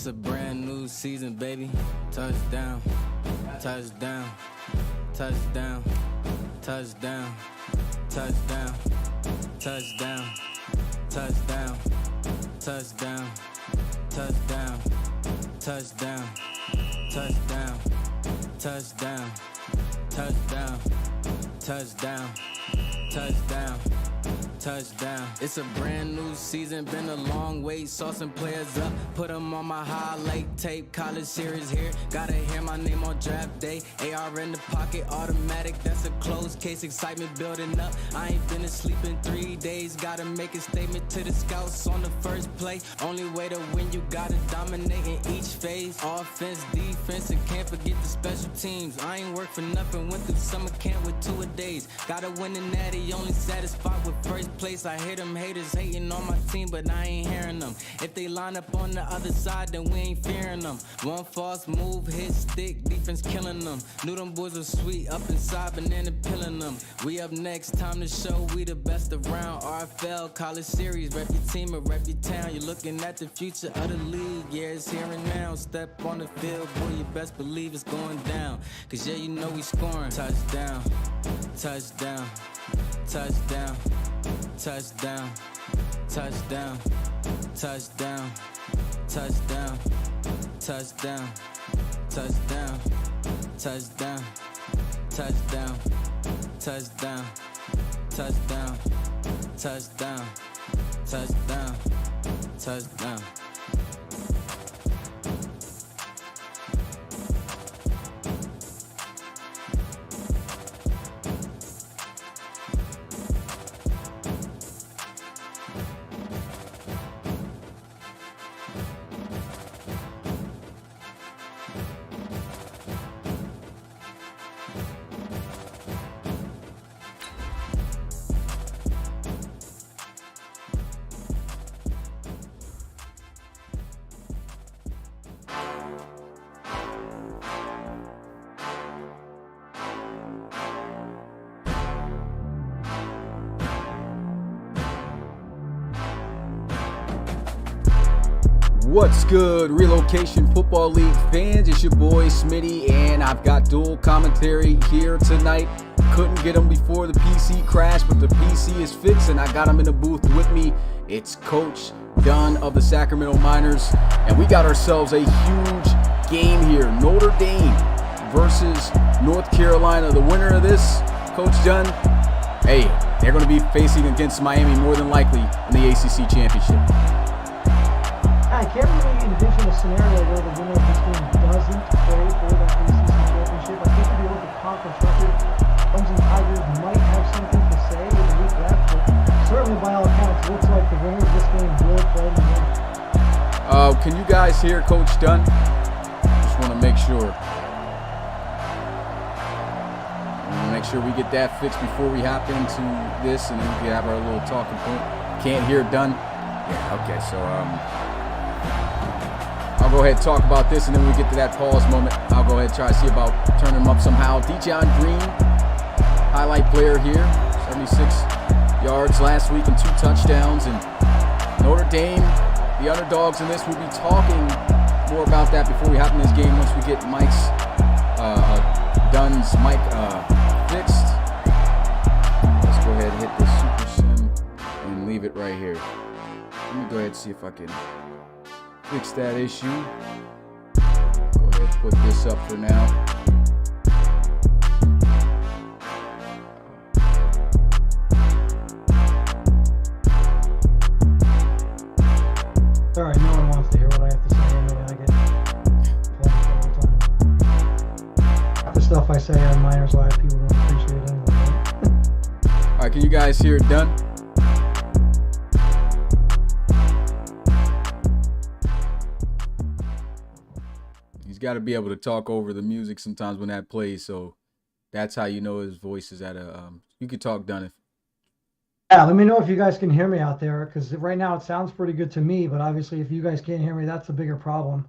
It's a brand new season, baby. Touchdown, touchdown, touchdown, touchdown, touchdown, touchdown, touchdown, touchdown, touchdown, touchdown, touchdown, touchdown, touchdown, touchdown, touchdown, touchdown. It's a brand new season, been a long wait. Saw some players up, put them on my highlight tape. College series here, gotta hear my name on draft day. AR in the pocket, automatic, that's a closed case. Excitement building up, I ain't been asleep in 3 days. Gotta make a statement to the scouts on the first play. Only way to win, you gotta dominate in each phase. Offense, defense, and can't forget the special teams. I ain't work for nothing, went through summer camp with 2-a-days. Gotta win the natty, only satisfied with first place. I hear them haters hating on my team, but I ain't hearing them. If they line up on the other side, then we ain't fearing them. One false move, hit stick, defense killing them. Knew them boys were sweet, up inside, banana pilling them. We up next, time to show we the best around. RFL, college series, rep your team or rep your town. You're looking at the future of the league, yeah, it's here and now. Step on the field, boy, you best believe it's going down. Cause yeah, you know we scoring. Touchdown, touchdown, touchdown, touchdown, touchdown, touchdown, touchdown, touchdown, touchdown, touchdown, touchdown, touchdown, touchdown, touchdown, touchdown, touchdown. What's good, Relocation Football League fans? It's your boy Smitty, and I've got dual commentary here tonight. Couldn't get him before the PC crashed, but the PC is fixed, and I got him in the booth with me. It's Coach Dunn of the Sacramento Miners, and we got ourselves a huge game here. Notre Dame versus North Carolina. The winner of this, Coach Dunn, hey, they're going to be facing against Miami more than likely in the ACC Championship. I can't really envision a scenario where the winner of this game doesn't play for that ACC championship. I think if you look at conference record, Clemson Tigers might have something to say in the week left, but certainly by all accounts, it looks like the winner of this game will play in the game. Can you guys hear Coach Dunn? Just want to make sure. Make sure we get that fixed before we hop into this, and then we can have our little talking point. Can't hear Dunn? Yeah, okay, so I'll go ahead and talk about this, and then when we get to that pause moment, I'll go ahead and try to see about turning them up somehow. Dejon Green, highlight player here, 76 yards last week and 2 touchdowns. And Notre Dame, the underdogs in this, we'll be talking more about that before we hop in this game once we get Mike's, Dunn's mic fixed. Let's go ahead and hit this Super Sim and leave it right here. Let me go ahead and see if I can fix that issue. Go ahead and put this up for now. Sorry, no one wants to hear what I have to say anyway. I get plugged all the time. Half the stuff I say on Miners Live, people don't appreciate it anyway. Alright, can you guys hear it done? He's got to be able to talk over the music sometimes when that plays, so that's how you know his voice is at a. You could talk, Dunn. Yeah, let me know if you guys can hear me out there, because right now it sounds pretty good to me, but obviously if you guys can't hear me, that's a bigger problem.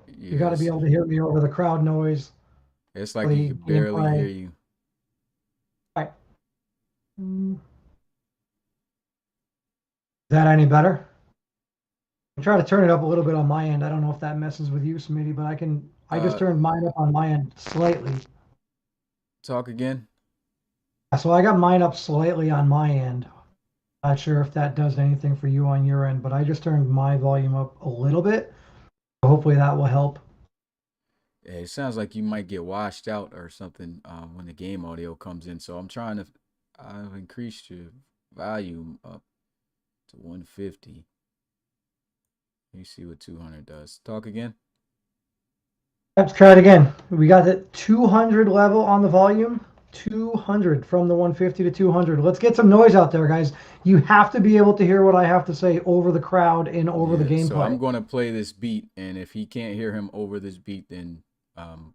Yes. You got to be able to hear me over the crowd noise. It's like he can barely hear you. All right. Is that any better? I'm trying to turn it up a little bit on my end. I don't know if that messes with you, Smitty, but I just turned mine up on my end slightly. Talk again. So I got mine up slightly on my end. Not sure if that does anything for you on your end, but I just turned my volume up a little bit. Hopefully that will help. Yeah, it sounds like you might get washed out or something when the game audio comes in. So I'm trying to, I've increased your volume up to 150. You see what 200 does. Talk again. Let's try it again. We got the 200 level on the volume. 200 from the 150 to 200. Let's get some noise out there, guys. You have to be able to hear what I have to say over the crowd and over the gameplay. So I'm going to play this beat, and if he can't hear him over this beat, then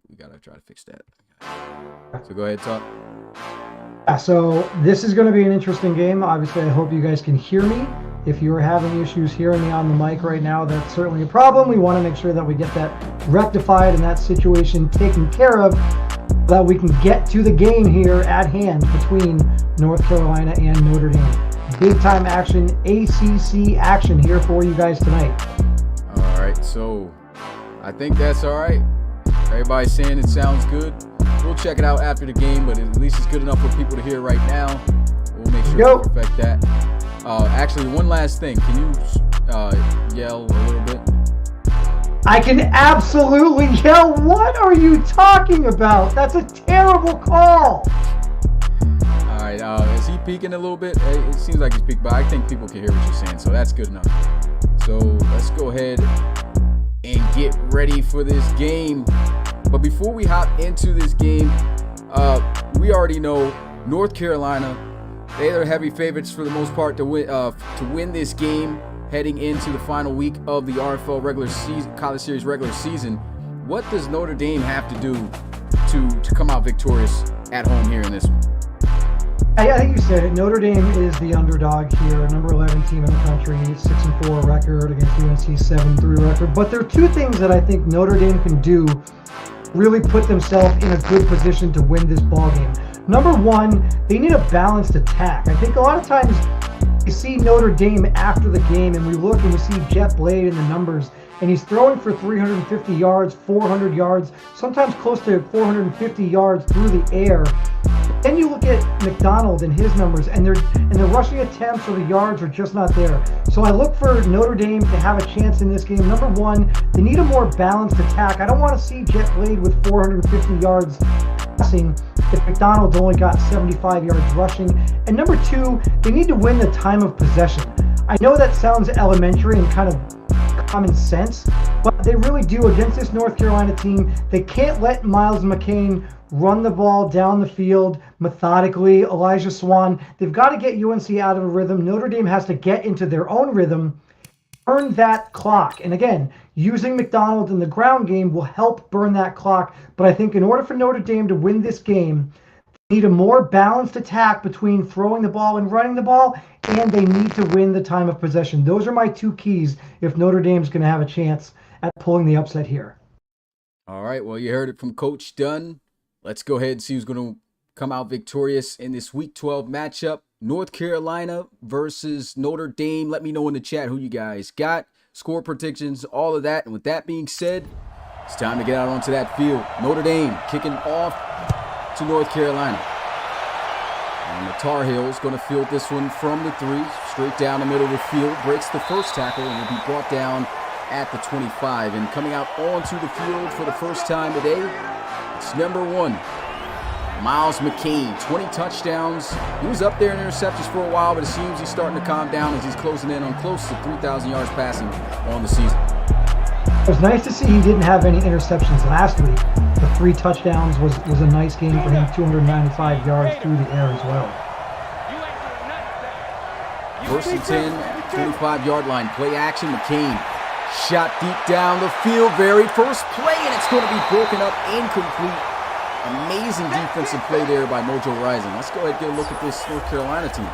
we got to try to fix that. So go ahead, talk. Yeah, so this is going to be an interesting game. Obviously, I hope you guys can hear me. If you are having issues hearing me on the mic right now, that's certainly a problem. We want to make sure that we get that rectified and that situation taken care of, so that we can get to the game here at hand between North Carolina and Notre Dame. Big time action, ACC action here for you guys tonight. All right, so I think that's all right. Everybody's saying it sounds good. We'll check it out after the game, but at least it's good enough for people to hear right now. We'll make sure to perfect that. Actually, one last thing. Can you yell a little bit? I can absolutely yell. What are you talking about? That's a terrible call. All right. Is he peeking a little bit? It seems like he's peeking, but I think people can hear what you're saying, so that's good enough. So let's go ahead and get ready for this game. But before we hop into this game, we already know North Carolina, they are heavy favorites for the most part to win this game heading into the final week of the RFL regular season, College Series regular season. What does Notre Dame have to do to come out victorious at home here in this one? I think you said it. Notre Dame is the underdog here, number 11 team in the country, 6-4 record against UNC 7-3 record. But there are two things that I think Notre Dame can do really put themselves in a good position to win this ball game. Number one, they need a balanced attack. I think a lot of times you see Notre Dame after the game and we look and we see Jeff Blade in the numbers and he's throwing for 350 yards, 400 yards, sometimes close to 450 yards through the air. Then you look at McDonald and his numbers, and the rushing attempts or the yards are just not there. So I look for Notre Dame to have a chance in this game. Number one, they need a more balanced attack. I don't want to see Jet Blade with 450 yards passing if McDonald's only got 75 yards rushing. And number two, they need to win the time of possession. I know that sounds elementary and kind of common sense, but they really do against this North Carolina team. They can't let Miles McCain run the ball down the field methodically. Elijah Swan, they've got to get UNC out of a rhythm. Notre Dame has to get into their own rhythm, burn that clock. And again, using McDonald in the ground game will help burn that clock. But I think in order for Notre Dame to win this game, they need a more balanced attack between throwing the ball and running the ball, and they need to win the time of possession. Those are my two keys if Notre Dame's going to have a chance at pulling the upset here. All right, well, you heard it from Coach Dunn. Let's go ahead and see who's going to come out victorious in this Week 12 matchup. North Carolina versus Notre Dame. Let me know in the chat who you guys got, score predictions, all of that. And with that being said, it's time to get out onto that field. Notre Dame kicking off to North Carolina. And the Tar Heels going to field this one from the 3, straight down the middle of the field. Breaks the first tackle and will be brought down at the 25. And coming out onto the field for the first time today, it's number 1, Miles McCain, 20 touchdowns. He was up there in interceptions for a while, but it seems he's starting to calm down as he's closing in on close to 3,000 yards passing on the season. It was nice to see he didn't have any interceptions last week. The 3 touchdowns was a nice game for him, 295 yards through the air as well. First and 10, 25-yard line, play action, McCain. Shot deep down the field, very first play, and it's going to be broken up, incomplete. Amazing defensive play there by Mojo Rising. Let's go ahead and get a look at this North Carolina team.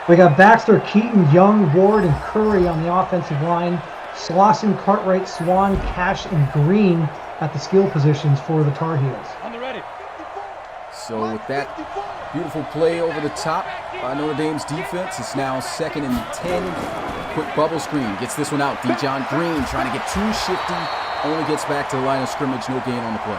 We got Baxter, Keaton, Young, Ward, and Curry on the offensive line. Slauson, Cartwright, Swan, Cash, and Green at the skill positions for the Tar Heels. So with that beautiful play over the top by Notre Dame's defense, it's now 2nd and 10 quick bubble screen. Gets this one out. Dijon Green trying to get too shifty. Only gets back to the line of scrimmage. No gain on the play.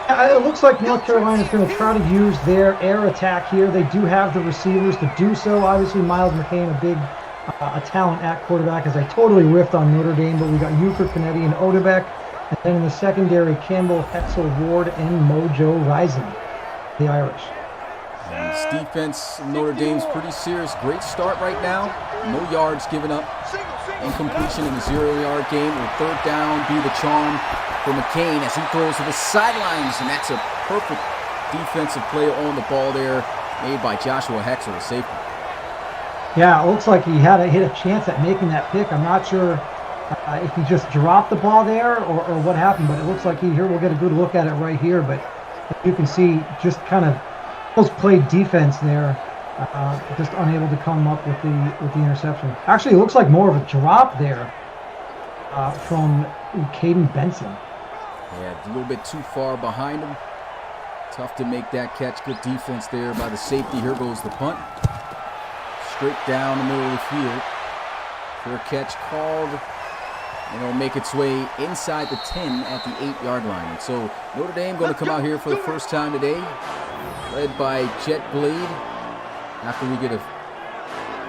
It looks like North Carolina is going to try to use their air attack here. They do have the receivers to do so. Obviously, Miles McCain, a talent at quarterback, as I totally riffed on Notre Dame, but we got Euchre, Canetti, and Odebeck. And then in the secondary, Campbell, Hetzel, Ward, and Mojo Rising, the Irish. And this defense, Notre Dame's pretty serious. Great start right now. No yards given up. Incompletion in the 0-yard game. Will third down be the charm for McCain as he throws to the sidelines. And that's a perfect defensive play on the ball there made by Joshua Hetzel, the safety. Yeah, it looks like he had hit a chance at making that pick. I'm not sure if he just dropped the ball there or what happened, but it looks like here we'll get a good look at it right here. But you can see just kind of played defense there, just unable to come up with the interception. Actually, it looks like more of a drop there from Caden Benson. Yeah, a little bit too far behind him. Tough to make that catch. Good defense there by the safety. Here goes the punt. Straight down the middle of the field. Fair catch called. And it'll make its way inside the 10 at the 8-yard line. And so Notre Dame going to come out here for the first time today, led by Jet Blade. After we get a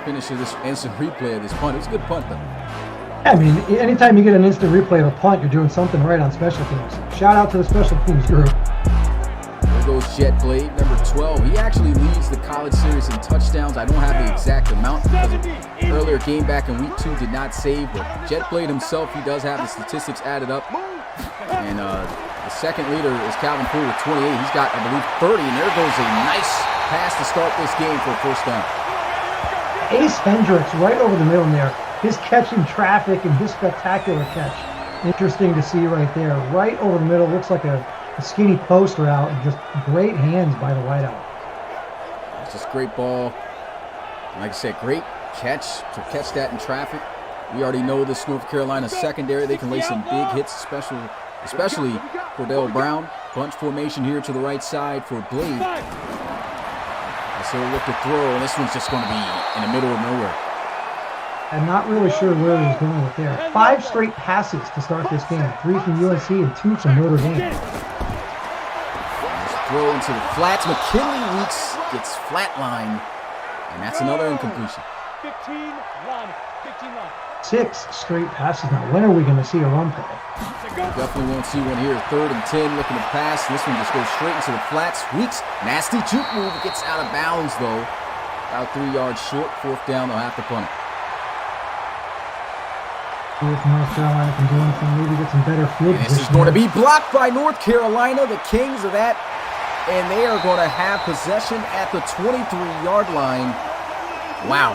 finish of this instant replay of this punt. It was a good punt, though. I mean, anytime you get an instant replay of a punt, you're doing something right on special teams. Shout out to the special teams group. There goes Jet Blade, number 12. He actually leads the college series in touchdowns. I don't have the exact amount because of earlier game back in week 2 did not save, but Jet Blade himself, he does have the statistics added up. And the second leader is Calvin Poole with 28. He's got, I believe, 30, and there goes a nice pass to start this game for a first down. Ace Hendricks right over the middle there. His catch in traffic and his spectacular catch. Interesting to see right there. Right over the middle. Looks like a skinny post route. And just great hands by the wideout. It's just great ball. Like I said, great catch to catch that in traffic. We already know this North Carolina secondary. They can lay some big hits, especially Cordell Brown. Bunch formation here to the right side for Blade. So we'll look to throw, and this one's just going to be in the middle of nowhere. I'm not really sure where he was going with there. 5 straight passes to start this game. 3 from UNC and 2 from Notre Dame. Just throw into the flats. McKinley Weeks gets flatlined, and that's another incompletion. 6 straight passes. Now, when are we going to see a run play? Definitely won't see one here. 3rd and 10, looking to pass. This one just goes straight into the flats. Weeks, nasty juke move. Gets out of bounds, though. About 3 yards short. 4th down, they'll have to punt it. See if North Carolina can do anything, maybe get some better field position. This is going to be blocked by North Carolina, the kings of that. And they are going to have possession at the 23-yard line. Wow.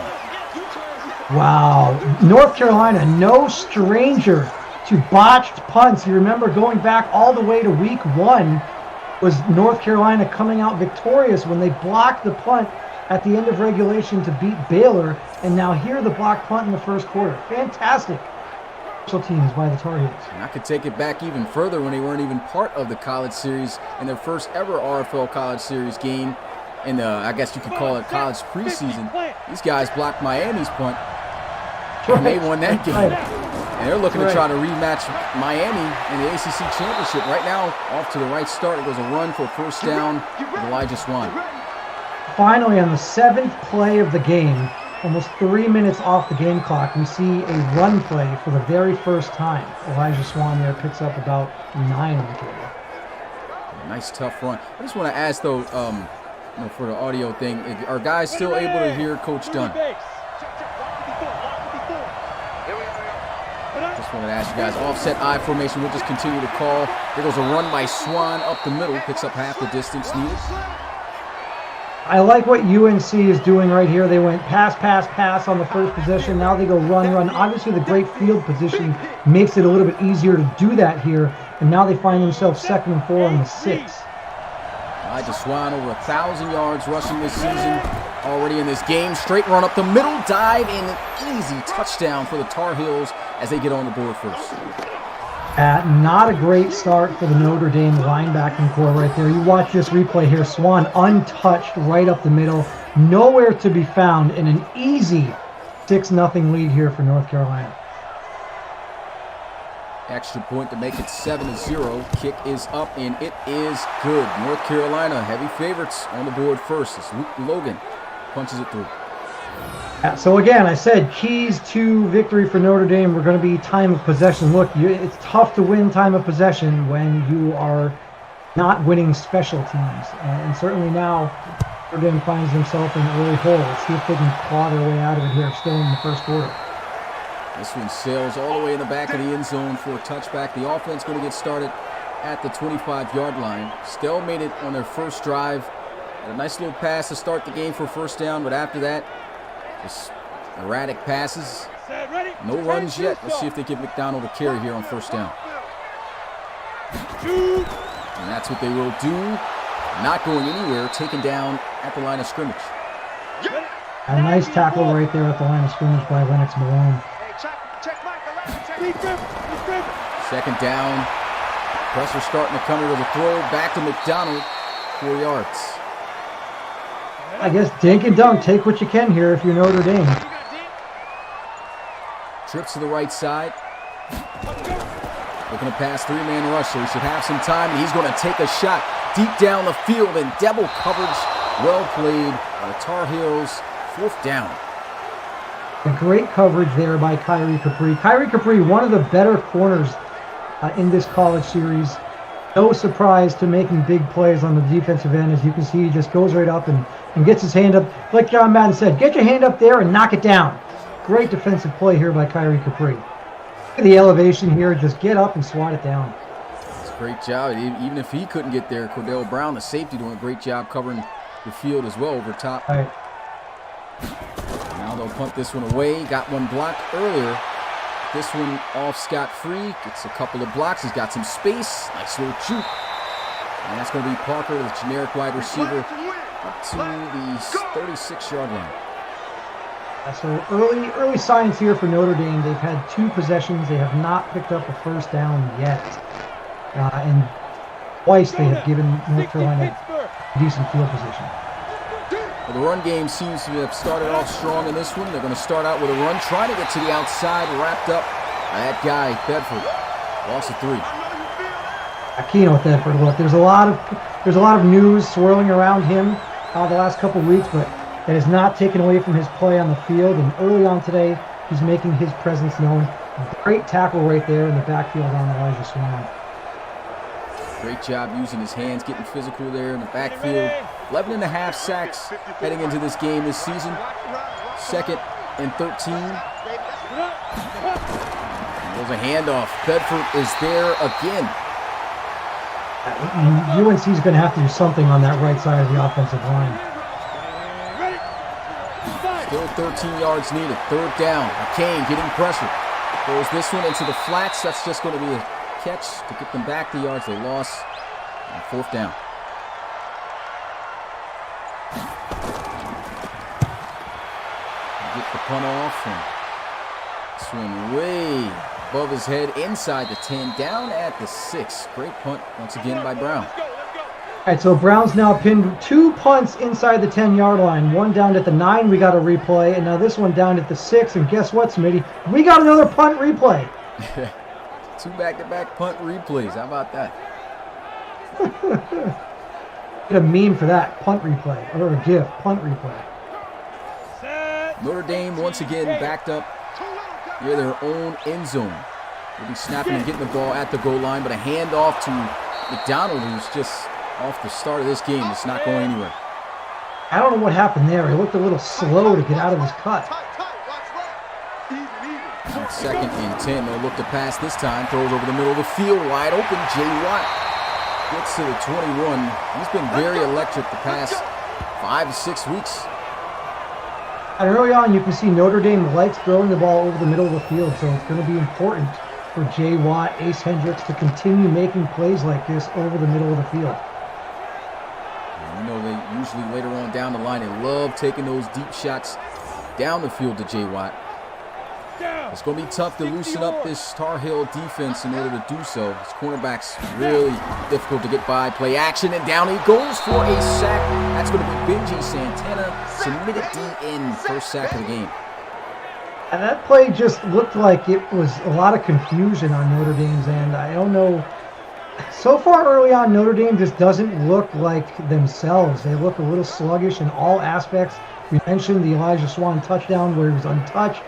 Wow. North Carolina, no stranger to botched punts. You remember going back all the way to week 1 was North Carolina coming out victorious when they blocked the punt at the end of regulation to beat Baylor. And now here the blocked punt in the first quarter. Fantastic special teams by the Tar Heels. And I could take it back even further when they weren't even part of the college series in their first ever RFL college series game. And I guess you could call it college preseason. These guys blocked Miami's punt. And they won that game. And they're looking to try to rematch Miami in the ACC championship. Right now, off to the right start. It goes a run for a first down with Elijah Swan. Finally, on the 7th play of the game, almost 3 minutes off the game clock, we see a run play for the very first time. Elijah Swan there picks up about 9 on the total. Nice, tough run. I just want to ask, though, for the audio thing, are guys still able to hear Coach Dunn? Just wanted to ask you guys, offset I formation, we'll just continue to call. There goes a run by Swan up the middle, picks up half the distance needed. I like what UNC is doing right here. They went pass, pass, pass on the first possession. Now they go run, run. Obviously, the great field position makes it a little bit easier to do that here. And now they find themselves 2nd and 4 on the 6. Elijah Swan over 1,000 yards rushing this season. Already in this game. Straight run up the middle, dive, and an easy touchdown for the Tar Heels as they get on the board first. Not a great start for the Notre Dame linebacking core right there. You watch this replay here. Swan untouched right up the middle. Nowhere to be found in an easy 6-0 lead here for North Carolina. Extra point to make it 7-0. Kick is up, and it is good. North Carolina, heavy favorites on the board first as Luke Logan punches it through. So again, I said keys to victory for Notre Dame were going to be time of possession. Look, it's tough to win time of possession when you are not winning special teams. And certainly now, Notre Dame finds themselves in an early hole. Let's see if they can claw their way out of it here, still in the first quarter. This one sails all the way in the back of the end zone for a touchback. The offense going to get started at the 25-yard line. Stell made it on their first drive. Had a nice little pass to start the game for a first down, but after that, just erratic passes. No runs yet. Let's see if they give McDonald a carry here on first down. And that's what they will do. Not going anywhere, taken down at the line of scrimmage. A nice tackle right there at the line of scrimmage by Lennox Malone. Second down. Pressure starting to come here with a throw. Back to McDonald. 4 yards. I guess dink and dunk. Take what you can here if you're Notre Dame. Trips to the right side. Looking to pass 3-man rush, so he should have some time. And he's going to take a shot deep down the field. And double coverage. Well played by the Tar Heels. 4th down. A great coverage there by Kyrie Capri. Kyrie Capri, one of the better corners in this college series. No surprise to making big plays on the defensive end. As you can see, he just goes right up and gets his hand up. Like John Madden said, get your hand up there and knock it down. Great defensive play here by Kyrie Capri. Look at the elevation here. Just get up and swat it down. It's a great job. Even if he couldn't get there, Cordell Brown, the safety, doing a great job covering the field as well over top. All right. Now they'll punt this one away. Got one blocked earlier. This one off scot-free. Gets a couple of blocks. He's got some space. Nice little juke. And that's going to be Parker, the generic wide receiver, up to the 36-yard line. So early signs here for Notre Dame. They've had 2 possessions. They have not picked up a first down yet. And twice they have given North Carolina decent field position. Well, the run game seems to have started off strong in this one. They're going to start out with a run, trying to get to the outside, wrapped up by that guy, Bedford. Loss of 3. Aquino with Bedford. Look, there's a lot of news swirling around him the last couple of weeks, but that is not taken away from his play on the field. And early on today, he's making his presence known. Great tackle right there in the backfield on Elijah Swan. Great job using his hands, getting physical there in the backfield. 11.5 sacks heading into this game this season. 2nd and 13. There's a handoff. Bedford is there again. UNC is going to have to do something on that right side of the offensive line. Still 13 yards needed. 3rd down. McCain getting pressure. Throws this one into the flats. That's just going to be a catch to get them back the yards they lost. And 4th down. Get the punt off and swing way above his head inside the 10, down at the 6. Great punt once again by Brown. All right, so Brown's now pinned 2 punts inside the 10-yard line. One down at the 9, we got a replay, and now this one down at the 6. And guess what, Smitty? We got another punt replay. 2 back-to-back punt replays. How about that? Get a meme for that. Punt replay. Or a GIF. Punt replay. Notre Dame once again backed up near their own end zone. They'll be snapping and getting the ball at the goal line, but a handoff to McDonald, who's just off the start of this game. It's not going anywhere. I don't know what happened there. He looked a little slow to get out of his cut. 2nd and 10. They'll look to pass this time. Throws over the middle of the field. Wide open. Jay Watt gets to the 21. He's been very electric the past 5 to 6 weeks. And early on, you can see Notre Dame likes throwing the ball over the middle of the field, so it's going to be important for Jay Watt, Ace Hendricks to continue making plays like this over the middle of the field. And you know, they usually later on down the line, they love taking those deep shots down the field to Jay Watt. It's going to be tough to loosen up this Tar Heel defense in order to do so. His cornerback's really difficult to get by. Play action, and down he goes for a sack. That's going to be Benji Santana, submitted D in, first sack of the game. And that play just looked like it was a lot of confusion on Notre Dame's end. I don't know. So far early on, Notre Dame just doesn't look like themselves. They look a little sluggish in all aspects. We mentioned the Elijah Swan touchdown where he was untouched.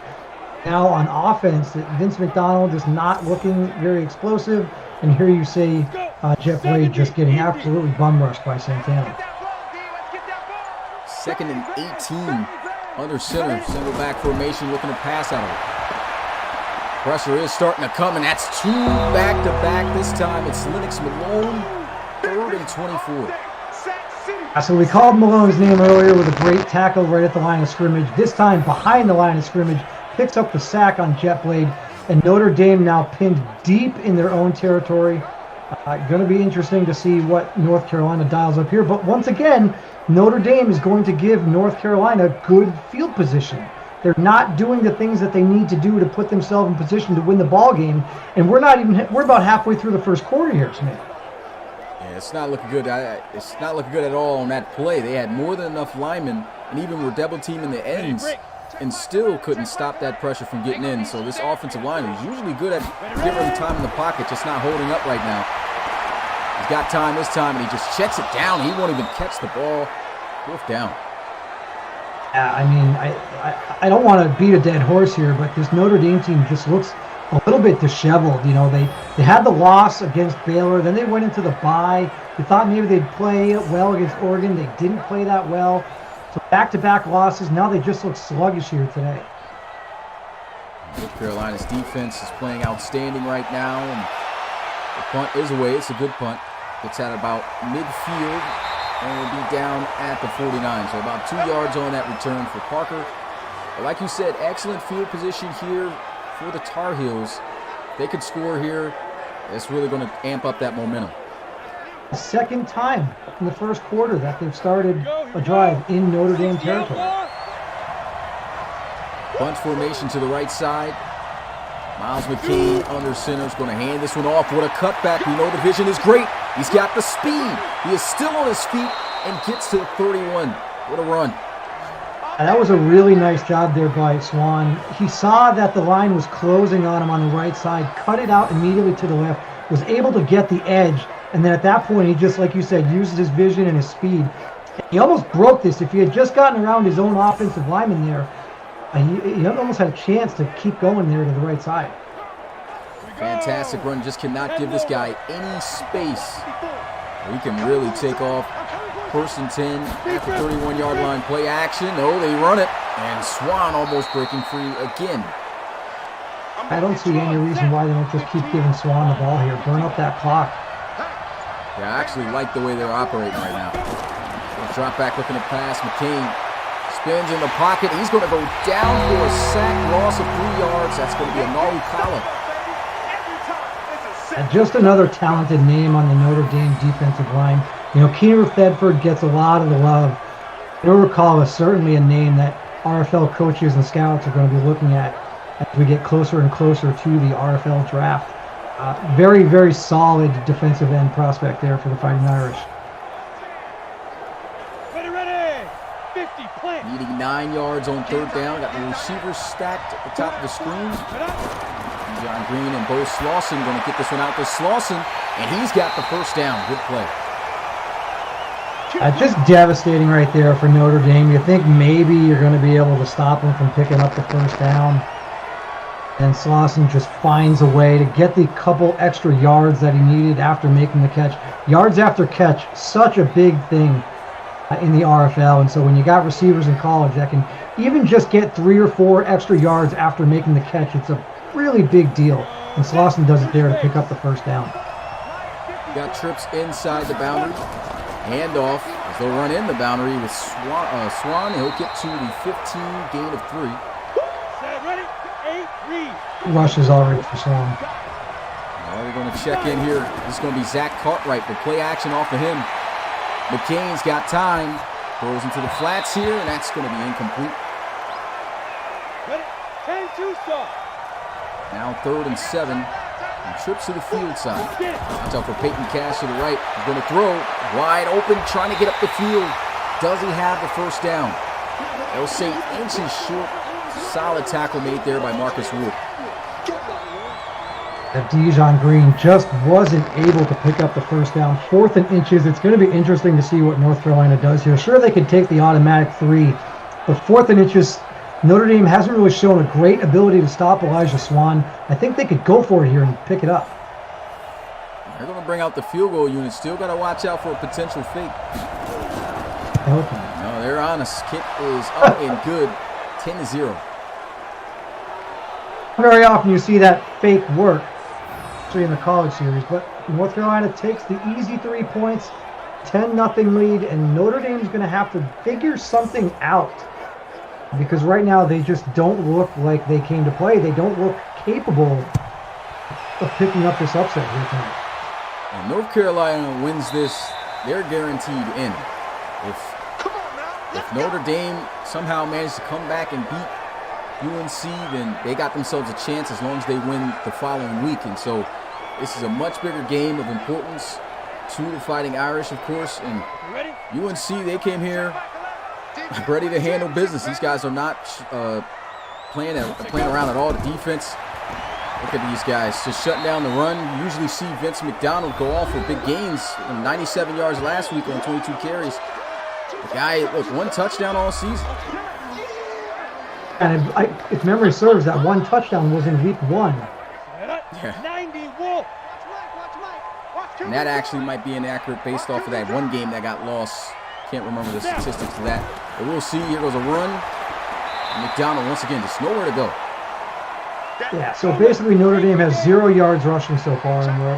Now on offense, Vince McDonald is not looking very explosive. And here you see Jeff Blade just getting absolutely bum rushed by Santana. 2nd and 18 under center. Single back formation looking to pass out of it. Pressure is starting to come, and that's 2 back-to-back. This time it's Lennox Malone, 3rd and 24. So we called Malone's name earlier with a great tackle right at the line of scrimmage. This time behind the line of scrimmage, picks up the sack on Jet Blade, and Notre Dame now pinned deep in their own territory. Going to be interesting to see what North Carolina dials up here. But once again, Notre Dame is going to give North Carolina good field position. They're not doing the things that they need to do to put themselves in position to win the ball game, and we're about halfway through the first quarter here, Smith. Yeah, it's not looking good. It's not looking good at all on that play. They had more than enough linemen, and even were double teaming the ends, and still couldn't stop that pressure from getting in. So this offensive line is usually good at giving them time in the pocket, just not holding up right now. He's got time this time, and he just checks it down. He won't even catch the ball. 4th down. I mean, I don't want to beat a dead horse here, but this Notre Dame team just looks a little bit disheveled. You know, they had the loss against Baylor, then they went into the bye. You thought maybe they'd play well against Oregon. They didn't play that well. So back-to-back losses. Now they just look sluggish here today. North Carolina's defense is playing outstanding right now, and the punt is away. It's a good punt. It's at about midfield, and will be down at the 49. So about 2 yards on that return for Parker. But like you said, excellent field position here for the Tar Heels. If they could score here, it's really going to amp up that momentum. The second time in the first quarter that they've started a drive in Notre Dame territory. Bunch formation to the right side. Miles McCain under center is going to hand this one off. What a cutback. We know the vision is great. He's got the speed. He is still on his feet and gets to the 31. What a run. And that was a really nice job there by Swan. He saw that the line was closing on him on the right side, cut it out immediately to the left, was able to get the edge, and then at that point he just, like you said, used his vision and his speed. He almost broke this. If he had just gotten around his own offensive lineman there, he almost had a chance to keep going there to the right side. Fantastic run. Just cannot give this guy any space. He can really take off. 1st and 10 at the 31-yard line. Play action. Oh, they run it. And Swan almost breaking free again. I don't see any reason why they don't just keep giving Swan the ball here. Burn up that clock. Yeah, I actually like the way they're operating right now. Drop back looking to pass. McCain spins in the pocket. He's going to go down for a sack, loss of 3 yards. That's going to be a Naru Kala. And just another talented name on the Notre Dame defensive line. You know, Keener Thedford gets a lot of the love. Naru Kala is certainly a name that RFL coaches and scouts are going to be looking at as we get closer and closer to the RFL draft. Very, very solid defensive end prospect there for the Fighting Irish. Needing 9 yards on 3rd down. Got the receivers stacked at the top of the screen. John Green and Bo Slauson going to get this one out to Slauson, and he's got the 1st down. Good play. Just devastating right there for Notre Dame. You think maybe you're going to be able to stop them from picking up the 1st down. And Slauson just finds a way to get the couple extra yards that he needed after making the catch. Yards after catch, such a big thing in the RFL. And so when you got receivers in college that can even just get 3 or 4 extra yards after making the catch, it's a really big deal. And Slauson does it there to pick up the 1st down. Got trips inside the boundary. Handoff as they'll run in the boundary with Swan. He'll get to the 15, gain of 3. Rushes already for Swan. Now they're going to check in here. This is going to be Zach Cartwright. The play action off of him. McCain's got time. Throws into the flats here, and that's going to be incomplete. Now 3rd and 7. And trips to the field side. Watch out for Peyton Cash to the right. He's going to throw. Wide open, trying to get up the field. Does he have the 1st down? They'll say inches short. Solid tackle made there by Marcus Wood. That Dijon Green just wasn't able to pick up the first down. 4th and inches. It's going to be interesting to see what North Carolina does here. Sure, they could take the automatic 3, but 4th and inches, Notre Dame hasn't really shown a great ability to stop Elijah Swan. I think they could go for it here and pick it up. They're going to bring out the field goal unit. Still got to watch out for a potential fake. Okay. No, they're honest. Kick is up and good. 10-0. Very often you see that fake work, especially in the college series, but North Carolina takes the easy 3 points, 10-0 lead, and Notre Dame's going to have to figure something out because right now they just don't look like they came to play. They don't look capable of picking up this upset here tonight. And North Carolina wins this, they're guaranteed in. If Notre Dame somehow manages to come back and beat UNC, then they got themselves a chance as long as they win the following week. And so this is a much bigger game of importance to the Fighting Irish, of course. And UNC, they came here ready to handle business. These guys are not playing around at all. The defense, look at these guys, just shutting down the run. You usually see Vince McDonald go off for big gains. 97 yards last week on 22 carries. The guy, look, 1 touchdown all season. And if memory serves, that 1 touchdown was in week 1. Yeah. And that actually might be inaccurate based off of that one game that got lost. Can't remember the statistics of that. But we'll see. Here goes a run. And McDonald, once again, just nowhere to go. Yeah, so basically Notre Dame has 0 yards rushing so far, and we're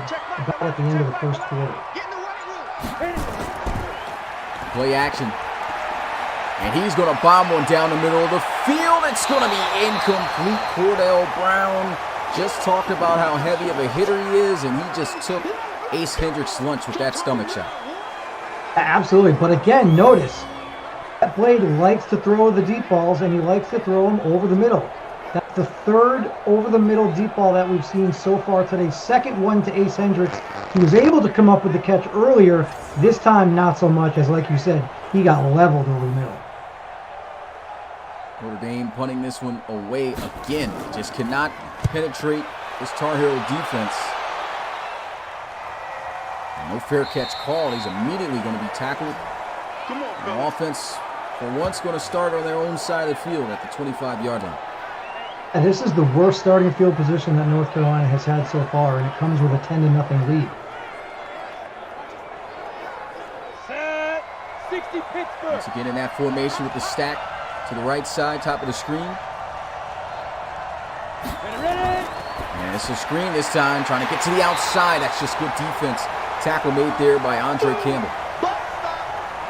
about at the end of the first quarter. Play action. And he's going to bomb one down the middle of the field. It's going to be incomplete. Cordell Brown just talked about how heavy of a hitter he is, and he just took Ace Hendricks' lunch with that stomach shot. Absolutely, but again, notice that Blade likes to throw the deep balls, and he likes to throw them over the middle. That's the 3rd over-the-middle deep ball that we've seen so far today. 2nd one to Ace Hendricks. He was able to come up with the catch earlier. This time, not so much, as like you said, he got leveled over the middle. Notre Dame punting this one away again. Just cannot penetrate this Tar Heel defense. No fair catch called. He's immediately going to be tackled. And offense, for once, going to start on their own side of the field at the 25-yard line. And this is the worst starting field position that North Carolina has had so far, and it comes with a 10-0 lead. Once again in that formation with the stack to the right side, top of the screen. And it's a screen this time, trying to get to the outside. That's just good defense. Tackle made there by Andre Campbell.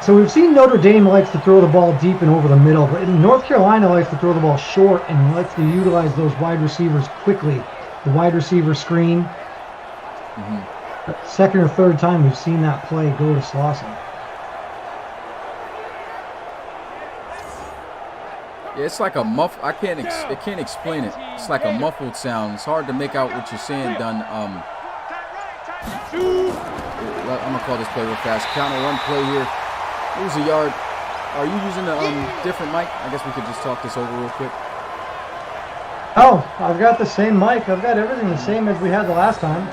So we've seen Notre Dame likes to throw the ball deep and over the middle, but North Carolina likes to throw the ball short and likes to utilize those wide receivers quickly. The wide receiver screen. But 2nd or 3rd time we've seen that play go to Slauson. Yeah, it's like a I can't explain it. It's like a muffled sound. It's hard to make out what you're saying, Dunn. I'm gonna call this play real fast. Counter run play here. Lose a yard. Are you using a different mic? I guess we could just talk this over real quick. Oh, I've got the same mic. I've got everything the same as we had the last time.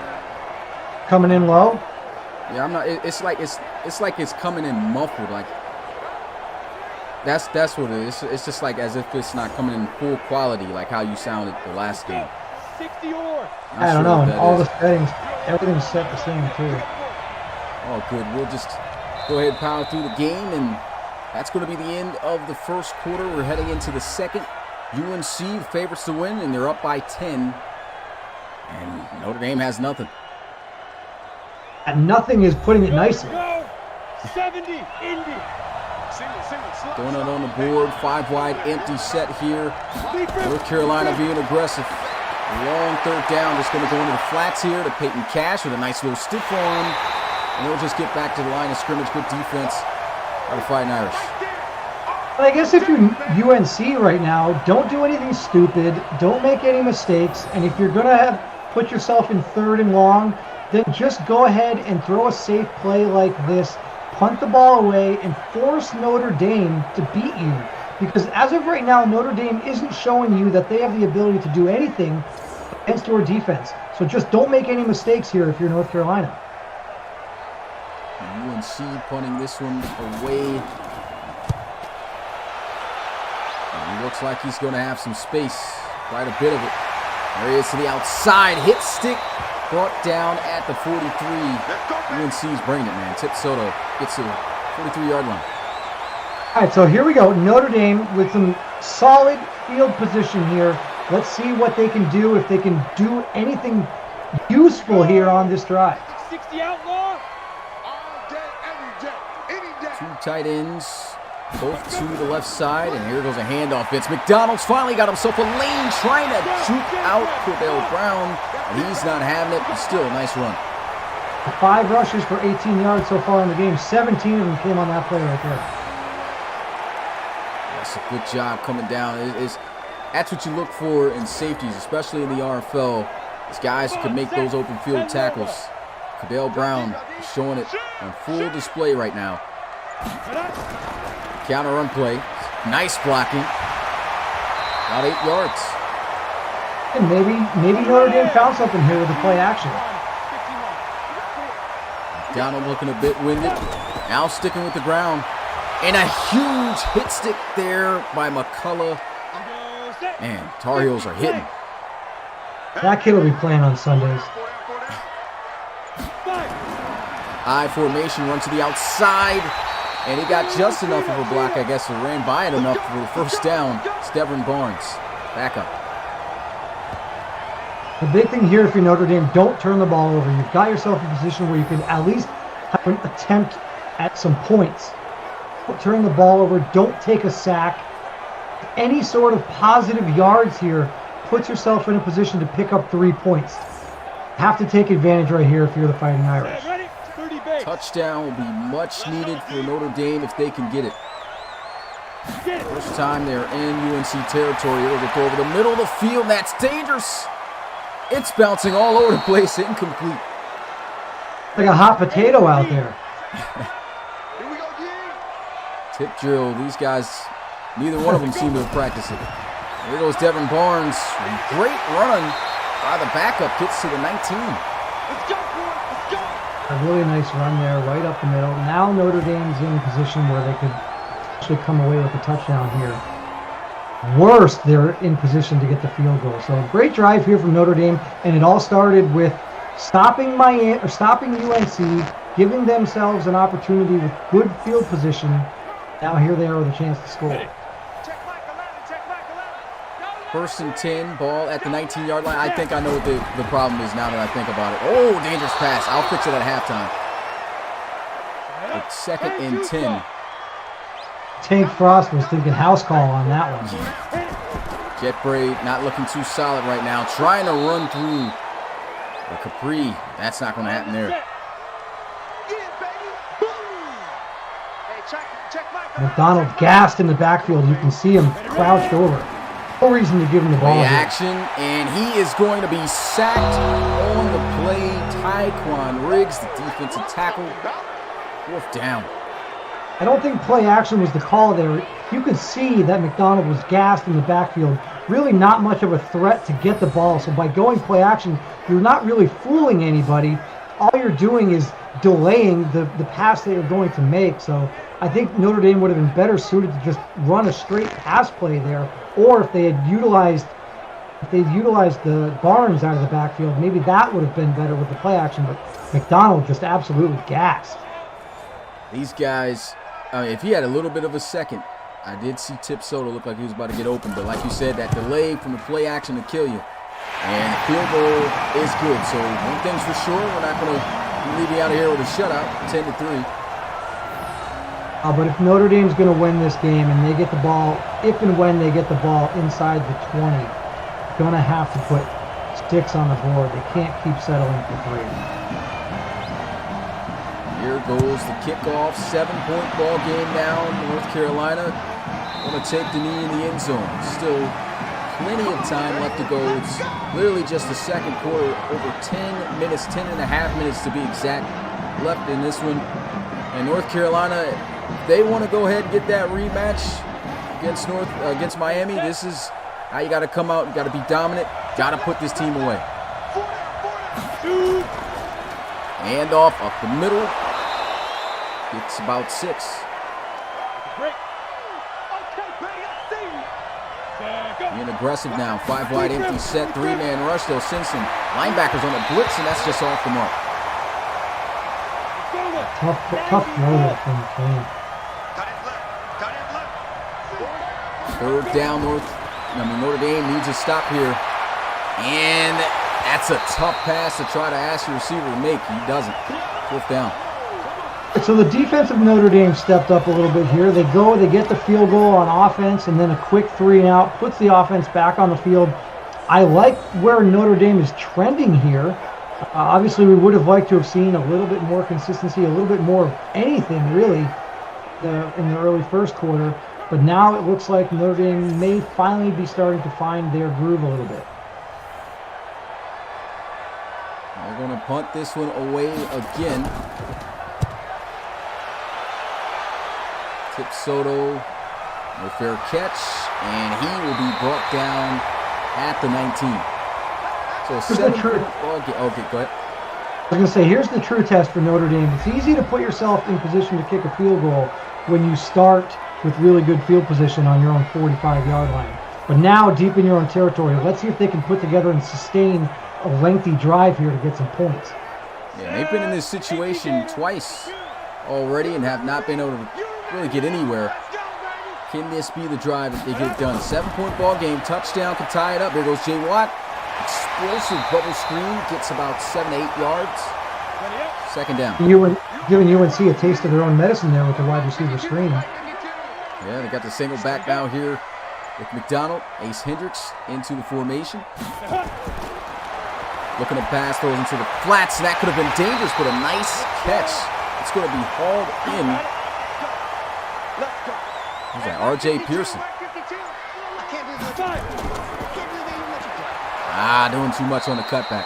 Coming in low. Yeah, I'm not. It's like it's coming in muffled. Like that's what it is. It's just like as if it's not coming in full quality, like how you sounded the last game. I don't know. All the settings, everything's set the same too. Oh, good. We'll just go ahead and power through the game, and that's going to be the end of the first quarter. We're heading into the second. UNC favorites to win, and they're up by 10. And Notre Dame has nothing. And nothing is putting it nicely. 70, Indy. Donut on the board, 5 wide, empty set here. North Carolina being aggressive. Long 3rd down, just going to go into the flats here to Peyton Cash with a nice little stiff arm. And they'll just get back to the line of scrimmage. Good defense by the Fighting Irish. I guess if you're UNC right now, don't do anything stupid. Don't make any mistakes. And if you're going to put yourself in 3rd and long, then just go ahead and throw a safe play like this. Punt the ball away and force Notre Dame to beat you. Because as of right now, Notre Dame isn't showing you that they have the ability to do anything against your defense. So just don't make any mistakes here if you're North Carolina. And UNC punting this one away. And he looks like he's going to have some space. Quite a bit of it. There he is to the outside. Hit stick. Brought down at the 43. UNC's bringing it, man. Tip Soto gets to the 43-yard line. All right, so here we go. Notre Dame with some solid field position here. Let's see what they can do, if they can do anything useful here on this drive. 60 outlaw. Two tight ends, both to the left side, and here goes a handoff. It's McDonald's finally got himself a lane, trying to juke out Cordell Brown. He's not having it, but still a nice run. 5 rushes for 18 yards so far in the game. 17 of them came on that play right there. That's a good job coming down. That's what you look for in safeties, especially in the RFL. These guys who can make those open field tackles. Cordell Brown is showing it on full display right now. Counter run play. Nice blocking. About 8 yards. And maybe Notre Dame found something here with the play action. Donald looking a bit winded. Now sticking with the ground. And a huge hit stick there by McCullough. Man, Tar Heels are hitting. That kid will be playing on Sundays. I formation, run to the outside. And he got just enough of a block, I guess, and ran by it enough for the first down. It's Devin Barnes. Back up. The big thing here, if you're Notre Dame, don't turn the ball over. You've got yourself in a position where you can at least have an attempt at some points. Don't turn the ball over. Don't take a sack. Any sort of positive yards here puts yourself in a position to pick up 3 points. Have to take advantage right here if you're the Fighting Irish. Touchdown will be much needed for Notre Dame if they can get it. First time they're in UNC territory. It'll go over the middle of the field. That's dangerous. It's bouncing all over the place. Incomplete. Like a hot potato out there. Tip drill. These guys, neither one of them seem to have practiced it. Here goes Devin Barnes. Great run by the backup. Gets to the 19. Let's go, boy. Let's go. A really nice run there, right up the middle. Now Notre Dame's in a position where they could actually come away with a touchdown here. Worse, they're in position to get the field goal. So a great drive here from Notre Dame, and it all started with stopping UNC, giving themselves an opportunity with good field position. Now here they are with a chance to score. First and 10, ball at the 19-yard line. I think I know what the problem is now that I think about it. Oh, dangerous pass. I'll fix it at halftime. It's 2nd and 10. Tank Frost was thinking house call on that one. Jet Braid not looking too solid right now. Trying to run through the Capri. That's not going to happen there. McDonald gassed in the backfield. You can see him crouched over. No reason to give him the ball. Play action, and he is going to be sacked on the play. Tyquan Riggs, the defensive tackle. 4th down. I don't think play action was the call there. You could see that McDonald was gassed in the backfield. Really not much of a threat to get the ball. So by going play action, you're not really fooling anybody. All you're doing is delaying the pass that you're going to make. So I think Notre Dame would have been better suited to just run a straight pass play there. Or if they had utilized the Barnes out of the backfield, maybe that would have been better with the play action. But McDonald just absolutely gassed. These guys, if he had a little bit of a second, I did see Tip Soto look like he was about to get open. But like you said, that delay from the play action to kill you. And the field goal is good. So one thing's for sure, we're not going to leave you out of here with a shutout, 10-3. But if Notre Dame's going to win this game and they get the ball, if and when they get the ball inside the 20, they're going to have to put sticks on the board. They can't keep settling for 3. Here goes the kickoff. 7-point ball game now. North Carolina going to take the knee in the end zone. Still plenty of time left to go. It's literally just the second quarter. Over 10 minutes, 10 and a half minutes to be exact, left in this one. And North Carolina, they want to go ahead and get that rematch. against Miami. This is how you got to come out. You got to be dominant. Got to put this team away. Hand off up the middle. It's about 6. Being aggressive now. 5 wide empty set. 3-man rush. They'll send some linebackers on a blitz, and that's just off the mark. Tough throw from the team. Third down, Notre Dame needs a stop here. And that's a tough pass to try to ask your receiver to make. He doesn't. 4th down. So the defense of Notre Dame stepped up a little bit here. They get the field goal on offense, and then a quick 3-and-out puts the offense back on the field. I like where Notre Dame is trending here. Obviously, we would have liked to have seen a little bit more consistency, a little bit more of anything, really, in the early first quarter. But now it looks like Notre Dame may finally be starting to find their groove a little bit. They're going to punt this one away again. Tip Soto, no fair catch, and he will be brought down at the 19. So okay, go ahead. I was going to say, here's the true test for Notre Dame. It's easy to put yourself in position to kick a field goal when you start with really good field position on your own 45-yard line. But now, deep in your own territory, let's see if they can put together and sustain a lengthy drive here to get some points. Yeah, they've been in this situation twice already and have not been able to really get anywhere. Can this be the drive that they get it done? 7-point ball game, touchdown can tie it up. There goes Jay Watt. Explosive bubble screen, gets about 7 to 8 yards. 2nd down. Giving UNC a taste of their own medicine there with the wide receiver screen. Yeah, they got the single back now here with McDonald. Ace Hendricks into the formation. Looking to pass, throws into the flats, and that could have been dangerous, but a nice catch. It's going to be hauled in. Who's that? R.J. Pearson. Doing too much on the cutback.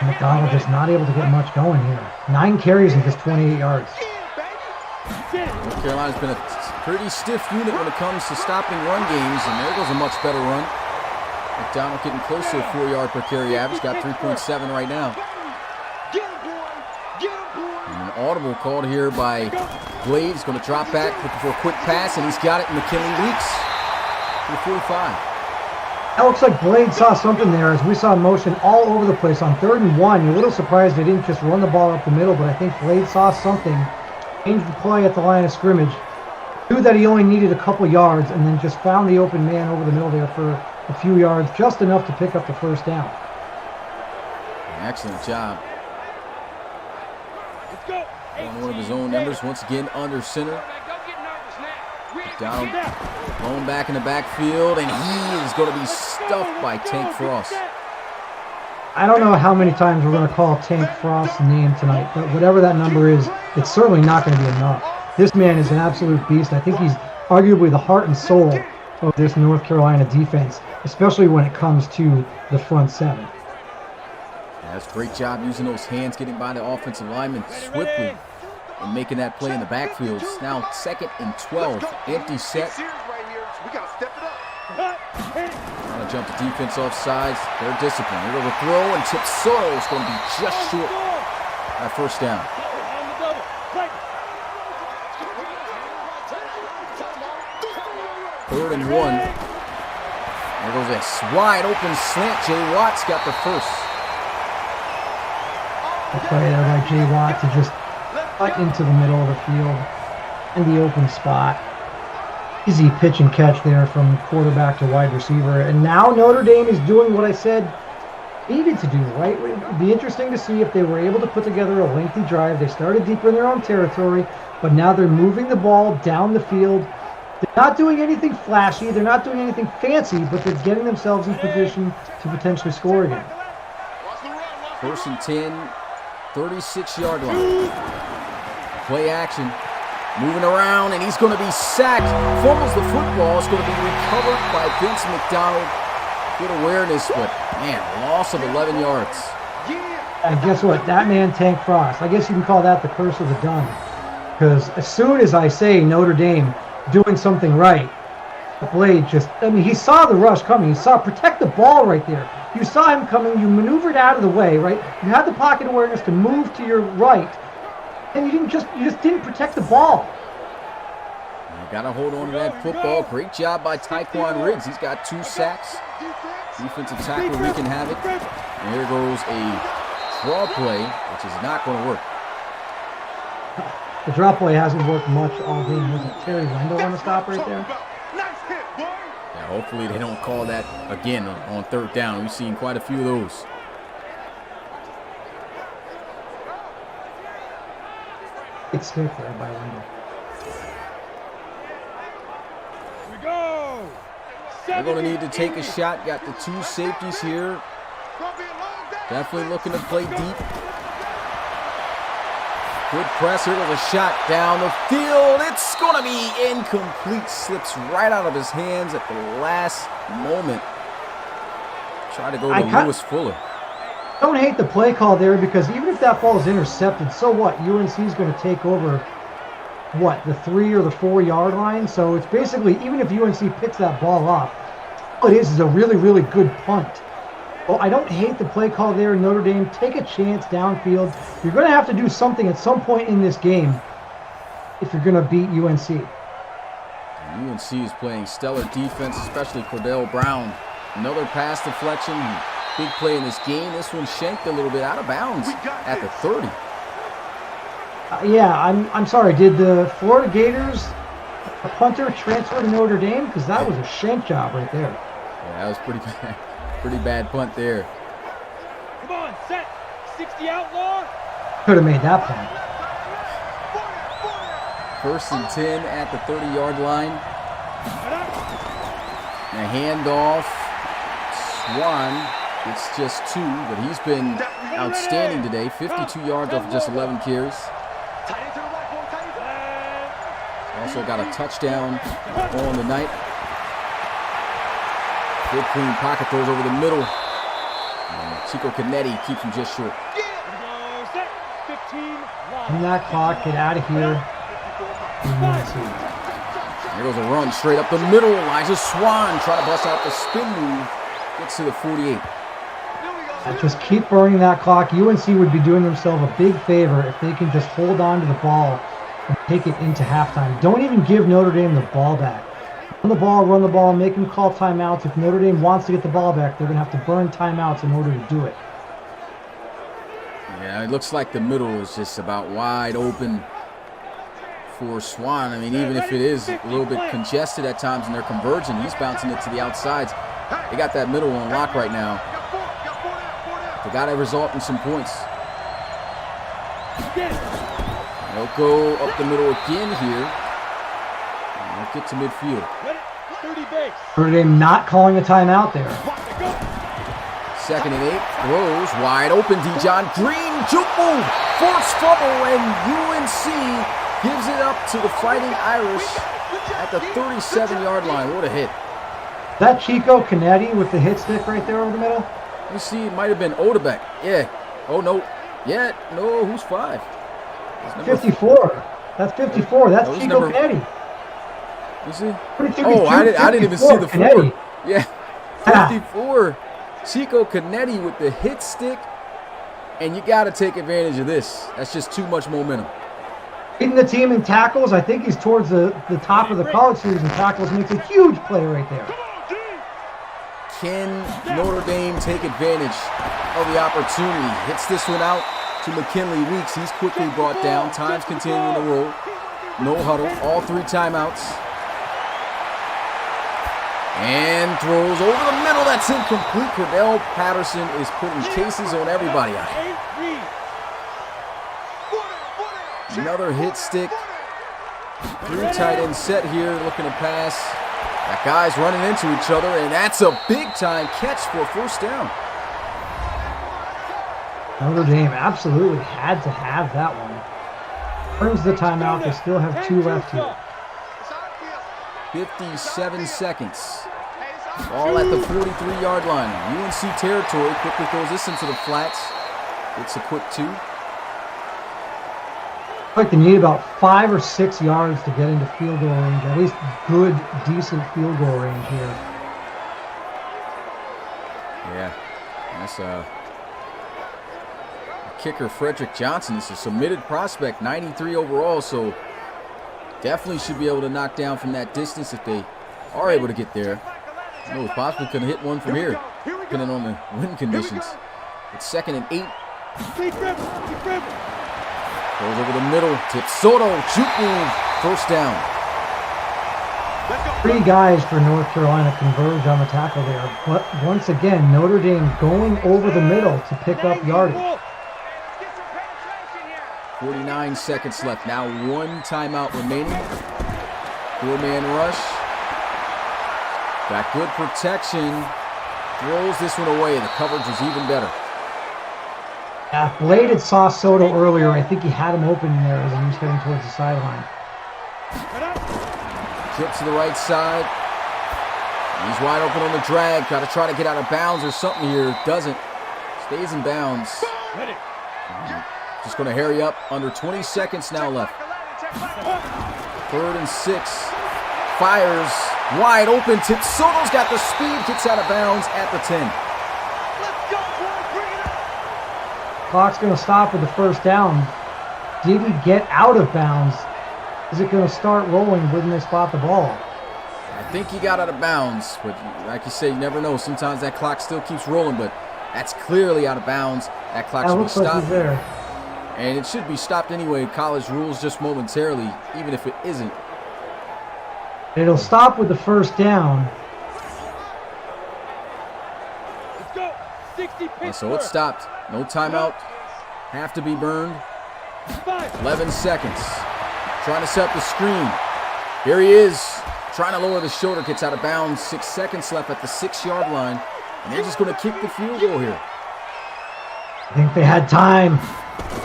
McDonald just not able to get much going here. 9 carries and just 28 yards. North Carolina's been a pretty stiff unit when it comes to stopping run games, and there goes a much better run. McDonald getting close to a 4-yard per carry average, got 3.7 right now. And an audible called here by Blade. He's going to drop back, looking for a quick pass, and he's got it. McKinley Weeks to the 45. That looks like Blade saw something there as we saw motion all over the place on 3rd and 1. You're a little surprised they didn't just run the ball up the middle, but I think Blade saw something, changed the play at the line of scrimmage, knew that he only needed a couple yards, and then just found the open man over the middle there for a few yards, just enough to pick up the 1st down. Excellent job. On one of his own numbers, once again under center. Down, blown back in the backfield, and he is going to be stuffed by Tank Frost. I don't know how many times we're going to call Tank Frost's name tonight, but whatever that number is, it's certainly not going to be enough. This man is an absolute beast. I think he's arguably the heart and soul of this North Carolina defense, especially when it comes to the front 7. That's a great job using those hands, getting by the offensive lineman swiftly and making that play in the backfield. It's now 2nd and 12. Empty set. Trying to jump the defense off sides. They're disciplined. They're going to throw, and Tip Soto is going to be just short at 1st down. Third and 1. There goes a wide open slant. Jay Watt's got the first. The play there by Jay Watt to just cut into the middle of the field in the open spot. Easy pitch and catch there from quarterback to wide receiver. And now Notre Dame is doing what I said needed to do, right? It would be interesting to see if they were able to put together a lengthy drive. They started deeper in their own territory, but now they're moving the ball down the field. They're not doing anything flashy. They're not doing anything fancy, but they're getting themselves in position to potentially score again. 1st and 10, 36-yard line. Play action. Moving around, and he's going to be sacked. Fumbles the football. It's going to be recovered by Vince McDonald. Good awareness, but, man, loss of 11 yards. And guess what? That man, Tank Frost, I guess you can call that the curse of the dun. Because as soon as I say Notre Dame doing something right. Blade just, I mean, he saw the rush coming. He saw protect the ball right there. You saw him coming. You maneuvered out of the way, right? You had the pocket awareness to move to your right, and you just didn't protect the ball. You got to hold on to that football. Great job by Tyquan Riggs. He's got 2 sacks. Defensive tackle wreaking havoc. And here goes a draw play, which is not going to work. The drop play hasn't worked much all game. Was it Terry Wendell on the stop right there? Yeah, hopefully they don't call that again on 3rd down. We've seen quite a few of those. It's stiff there by Wendell. They're going to need to take a shot. Got the 2 safeties here. Definitely looking to play deep. Good press. Here goes a shot down the field. It's going to be incomplete. Slips right out of his hands at the last moment. Try to go to Lewis Fuller. Don't hate the play call there, because even if that ball is intercepted, so what? UNC is going to take over, what, the 3 or the 4 yard line? So it's basically, even if UNC picks that ball off, all it is a really, really good punt. Well, I don't hate the play call there. Notre Dame, take a chance downfield. You're going to have to do something at some point in this game if you're going to beat UNC. UNC is playing stellar defense, especially Cordell Brown. Another pass deflection. Big play in this game. This one shanked a little bit out of bounds at the 30. Yeah, I'm sorry. Did the Florida Gators punter transfer to Notre Dame? Because that was a shank job right there. Yeah, that was pretty bad. Pretty bad punt there. Come on, set. 60 outlaw. Could have made that punt. 1st and 10 at the 30-yard line. And a handoff. Swan gets just 2, but he's been outstanding today. 52 yards off of just 11 carries. Also got a touchdown on the night. Good clean pocket throws over the middle. And Chico Canetti keeps him just short. From that clock, get out of here. There goes a run straight up the middle. Elijah Swan trying to bust out the spin move. Gets to the 48. Just keep burning that clock. UNC would be doing themselves a big favor if they can just hold on to the ball and take it into halftime. Don't even give Notre Dame the ball back. Run the ball, make them call timeouts. If Notre Dame wants to get the ball back, they're going to have to burn timeouts in order to do it. Yeah, it looks like the middle is just about wide open for Swan. I mean, even if it is a little bit congested at times and they're converging, he's bouncing it to the outsides. They got that middle on lock right now. They got to result in some points. They'll go up the middle again here. And they'll get to midfield. Notre Dame not calling a timeout there. 2nd and 8, throws wide open. Dijon Green, juke move, forced fumble, and UNC gives it up to the Fighting Irish at the 37-yard line. What a hit. That Chico Canetti with the hit stick right there over the middle? You see, it might have been Odebeck. Yeah. Oh, no. Yeah, no, who's 5? 54. That's 54. That's Chico Canetti. You see? Oh, I didn't even see the 4. Yeah, 54. Chico Canetti with the hit stick, and you got to take advantage of this. That's just too much momentum. Leading the team in tackles. I think he's towards the top of the college series in tackles. Makes a huge play right there. Can Notre Dame take advantage of the opportunity? Hits this one out to McKinley Weeks. He's quickly brought down. Time's continuing to roll. No huddle. All 3 timeouts. And throws over the middle. That's incomplete. Cordell Patterson is putting cases on everybody out here. Another hit stick. 3 tight end set here, looking to pass. That guy's running into each other, and that's a big-time catch for a 1st down. Notre Dame absolutely had to have that one. Turns the timeout. They still have 2 left here. 57 seconds. All at the 43-yard line. UNC territory. Quickly throws this into the flats. It's a quick 2. Like they need about 5 or 6 yards to get into field goal range, at least good, decent field goal range here. Yeah, that's kicker Frederick Johnson is a submitted prospect, 93 overall, so definitely should be able to knock down from that distance if they are able to get there. I know, possibly could hit one from here, depending on the wind conditions. It's 2nd and 8. Goes over the middle. Soto shooting. First down. 3 guys for North Carolina converge on the tackle there. But once again, Notre Dame going over the middle to pick up yardage. 49 seconds left. Now 1 timeout remaining. 4-man rush. Got good protection. Throws this one away. The coverage is even better. Yeah, Blade had saw Soto earlier. I think he had him open there as he was heading towards the sideline. Trip to the right side. He's wide open on the drag. Got to try to get out of bounds or something here. Doesn't. Stays in bounds. Just going to hurry up. Under 20 seconds now left. 3rd and 6. Fires. Wide open. Soto's got the speed. Gets out of bounds at the 10. Clock's going to stop with the first down. Did he get out of bounds? Is it going to start rolling when they spot the ball? I think he got out of bounds, but like you say, you never know. Sometimes that clock still keeps rolling, but that's clearly out of bounds. That clock should be stopped. Like there. And it should be stopped anyway. College rules just momentarily, even if it isn't. It'll stop with the first down. Let's go. 60 And so it stopped. No timeout. Have to be burned. 11 seconds. Trying to set up the screen. Here he is. Trying to lower the shoulder. Gets out of bounds. 6 seconds left at the 6-yard line. And they're just going to kick the field goal here. I think they had time.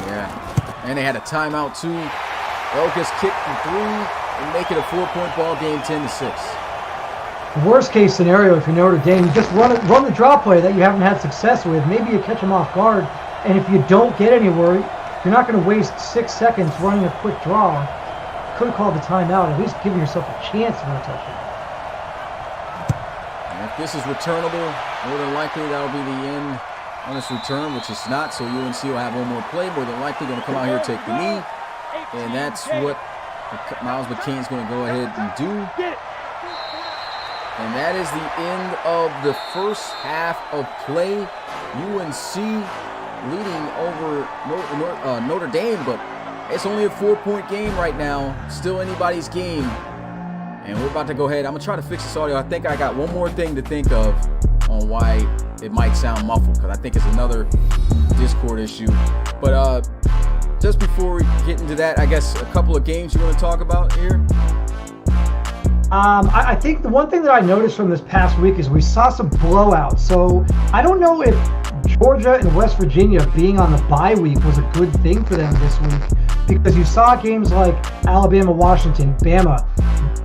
Yeah. And they had a timeout too. Elkis kick from 3 and make it a 4-point ball game, 10-6. Worst case scenario, if you're Notre Dame, you just run the draw play that you haven't had success with. Maybe you catch them off guard, and if you don't get anywhere, you're not going to waste 6 seconds running a quick draw. Could have called the timeout, at least giving yourself a chance for a touchdown. And if this is returnable, more than likely that'll be the end on this return, which is not. So UNC will have one more play. More than likely going to come out here and take the knee, and that's what Miles McCain's going to go ahead and do. And that is the end of the first half of play. UNC leading over Notre Dame, but it's only a 4-point game right now. Still anybody's game. And we're about to go ahead. I'm going to try to fix this audio. I think I got one more thing to think of on why it might sound muffled, because I think it's another Discord issue. But just before we get into that, I guess a couple of games you want to talk about here? I think the one thing that I noticed from this past week is we saw some blowouts. So I don't know if Georgia and West Virginia being on the bye week was a good thing for them this week, because you saw games like Alabama-Washington, Bama,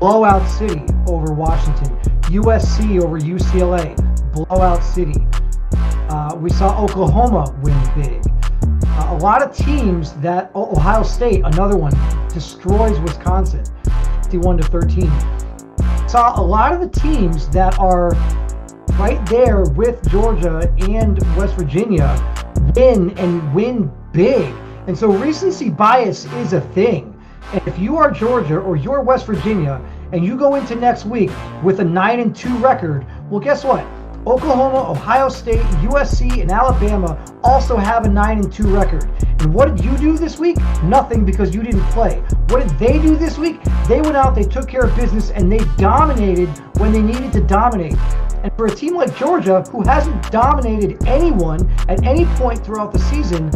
blowout city over Washington, USC over UCLA, blowout city. We saw Oklahoma win big. A lot of teams that Ohio State, another one, destroys Wisconsin, 51-13. Saw a lot of the teams that are right there with Georgia and West Virginia win big. And so recency bias is a thing. And if you are Georgia or you're West Virginia and you go into next week with a 9-2 record, well, guess what? Oklahoma, Ohio State, USC, and Alabama also have a 9-2 record. And what did you do this week? Nothing, because you didn't play. What did they do this week? They went out, they took care of business, and they dominated when they needed to dominate. And for a team like Georgia, who hasn't dominated anyone at any point throughout the season,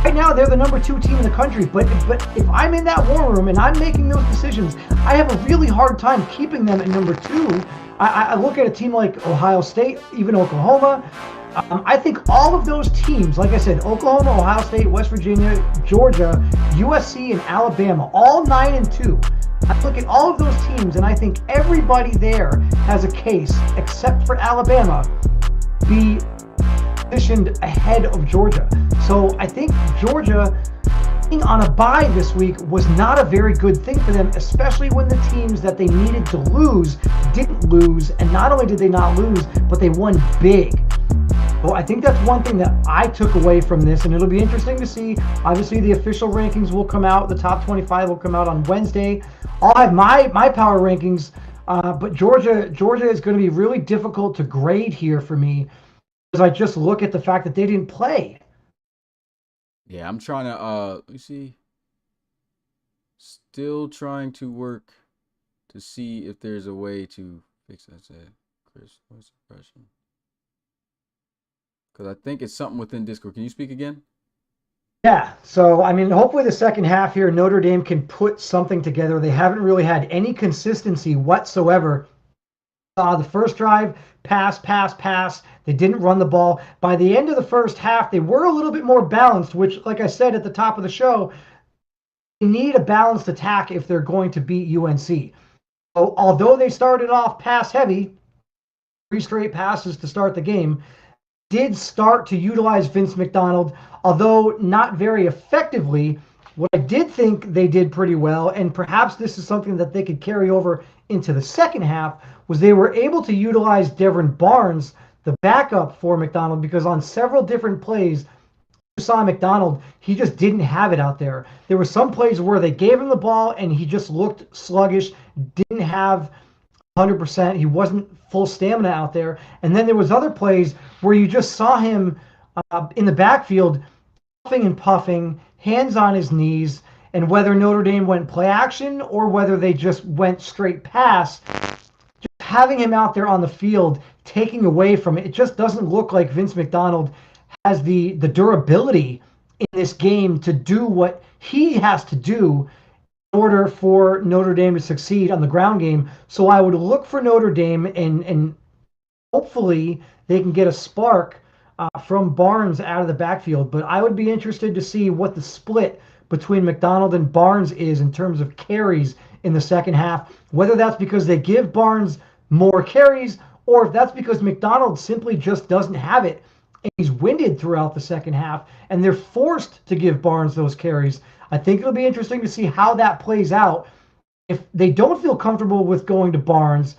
right now they're the number 2 team in the country. But if I'm in that war room and I'm making those decisions, I have a really hard time keeping them at number 2. I look at a team like Ohio State, even Oklahoma. I think all of those teams, like I said, Oklahoma, Ohio State, West Virginia, Georgia, USC, and Alabama, all 9-2. I look at all of those teams, and I think everybody there has a case, except for Alabama, be positioned ahead of Georgia. So I think Georgia being on a bye this week was not a very good thing for them, especially when the teams that they needed to lose didn't lose. And not only did they not lose, but they won big. So I think that's one thing that I took away from this, and it'll be interesting to see. Obviously, the official rankings will come out. The top 25 will come out on Wednesday. I'll have my power rankings, but Georgia is going to be really difficult to grade here for me because I just look at the fact that they didn't play. Yeah, I'm trying to, let me see. Still trying to work to see if there's a way to fix that. Chris, what's the question? Because I think it's something within Discord. Can you speak again? Yeah, so, I mean, hopefully the second half here, Notre Dame can put something together. They haven't really had any consistency whatsoever. The first drive, pass. They didn't run the ball. By the end of the first half, they were a little bit more balanced, which, like I said at the top of the show, they need a balanced attack if they're going to beat UNC. So, although they started off pass heavy, 3 straight passes to start the game, did start to utilize Vince McDonald, although not very effectively. What I did think they did pretty well, and perhaps this is something that they could carry over into the second half, was they were able to utilize Devin Barnes, the backup for McDonald, because on several different plays, you saw McDonald, he just didn't have it out there. There were some plays where they gave him the ball and he just looked sluggish, didn't have 100%. He wasn't full stamina out there. And then there was other plays where you just saw him in the backfield puffing and puffing, hands on his knees, and whether Notre Dame went play action or whether they just went straight pass, just having him out there on the field, taking away from it, it just doesn't look like Vince McDonald has the durability in this game to do what he has to do in order for Notre Dame to succeed on the ground game. So I would look for Notre Dame, and hopefully they can get a spark from Barnes out of the backfield. But I would be interested to see what the split between McDonald and Barnes is in terms of carries in the second half, whether that's because they give Barnes more carries or if that's because McDonald simply just doesn't have it and he's winded throughout the second half and they're forced to give Barnes those carries. I think it'll be interesting to see how that plays out. If they don't feel comfortable with going to Barnes,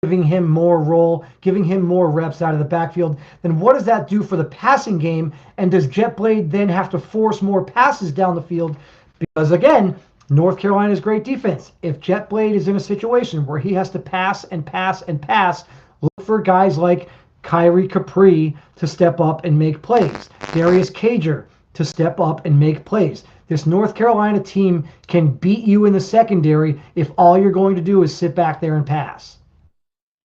giving him more role, giving him more reps out of the backfield, then what does that do for the passing game? And does Jetblade then have to force more passes down the field? Because again, North Carolina's great defense. If Jetblade is in a situation where he has to pass and pass and pass, look for guys like Kyrie Capri to step up and make plays. Darius Cager to step up and make plays. This North Carolina team can beat you in the secondary if all you're going to do is sit back there and pass.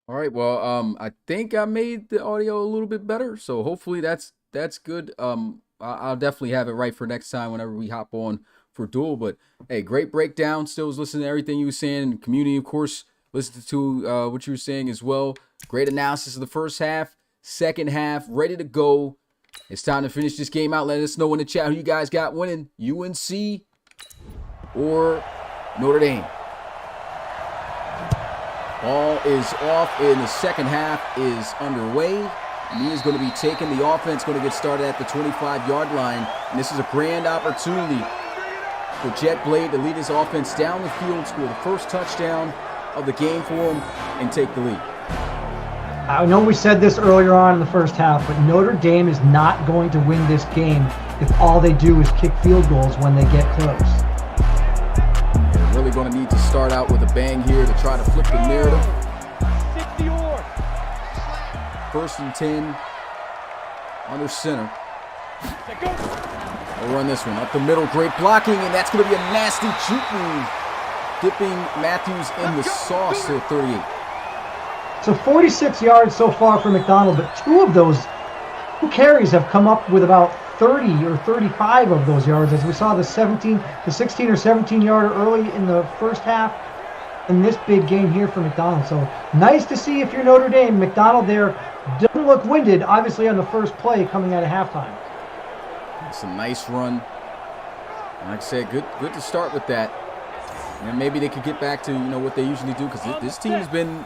All right, well, I think I made the audio a little bit better, so hopefully that's good. I'll definitely have it right for next time whenever we hop on for Duel. But hey, great breakdown. Still was listening to everything you were saying. And community, of course, listened to what you were saying as well. Great analysis of the first half, second half, ready to go. It's time to finish this game out. Let us know in the chat who you guys got winning, UNC or Notre Dame. Ball is off in the second half is underway. Knee is going to be taken. The offense going to get started at the 25-yard line. And this is a grand opportunity for Jetblade to lead his offense down the field, score the first touchdown of the game for him, and take the lead. I know we said this earlier on in the first half, but Notre Dame is not going to win this game if all they do is kick field goals when they get close. They're really going to need to start out with a bang here to try to flip the narrative. 60-yard. First and 10 under center. They'll run this one up the middle. Great blocking, and that's going to be a nasty juke move, dipping Matthews in the sauce to 38. So 46 yards so far for McDonald, but two carries have come up with about 30 or 35 of those yards, as we saw the 16 or 17 yarder early in the first half in this big game here for McDonald. So nice to see if you're Notre Dame. McDonald there doesn't look winded, obviously, on the first play coming out of halftime. It's a nice run. Like I said, good to start with that. And maybe they could get back to what they usually do, because this team has been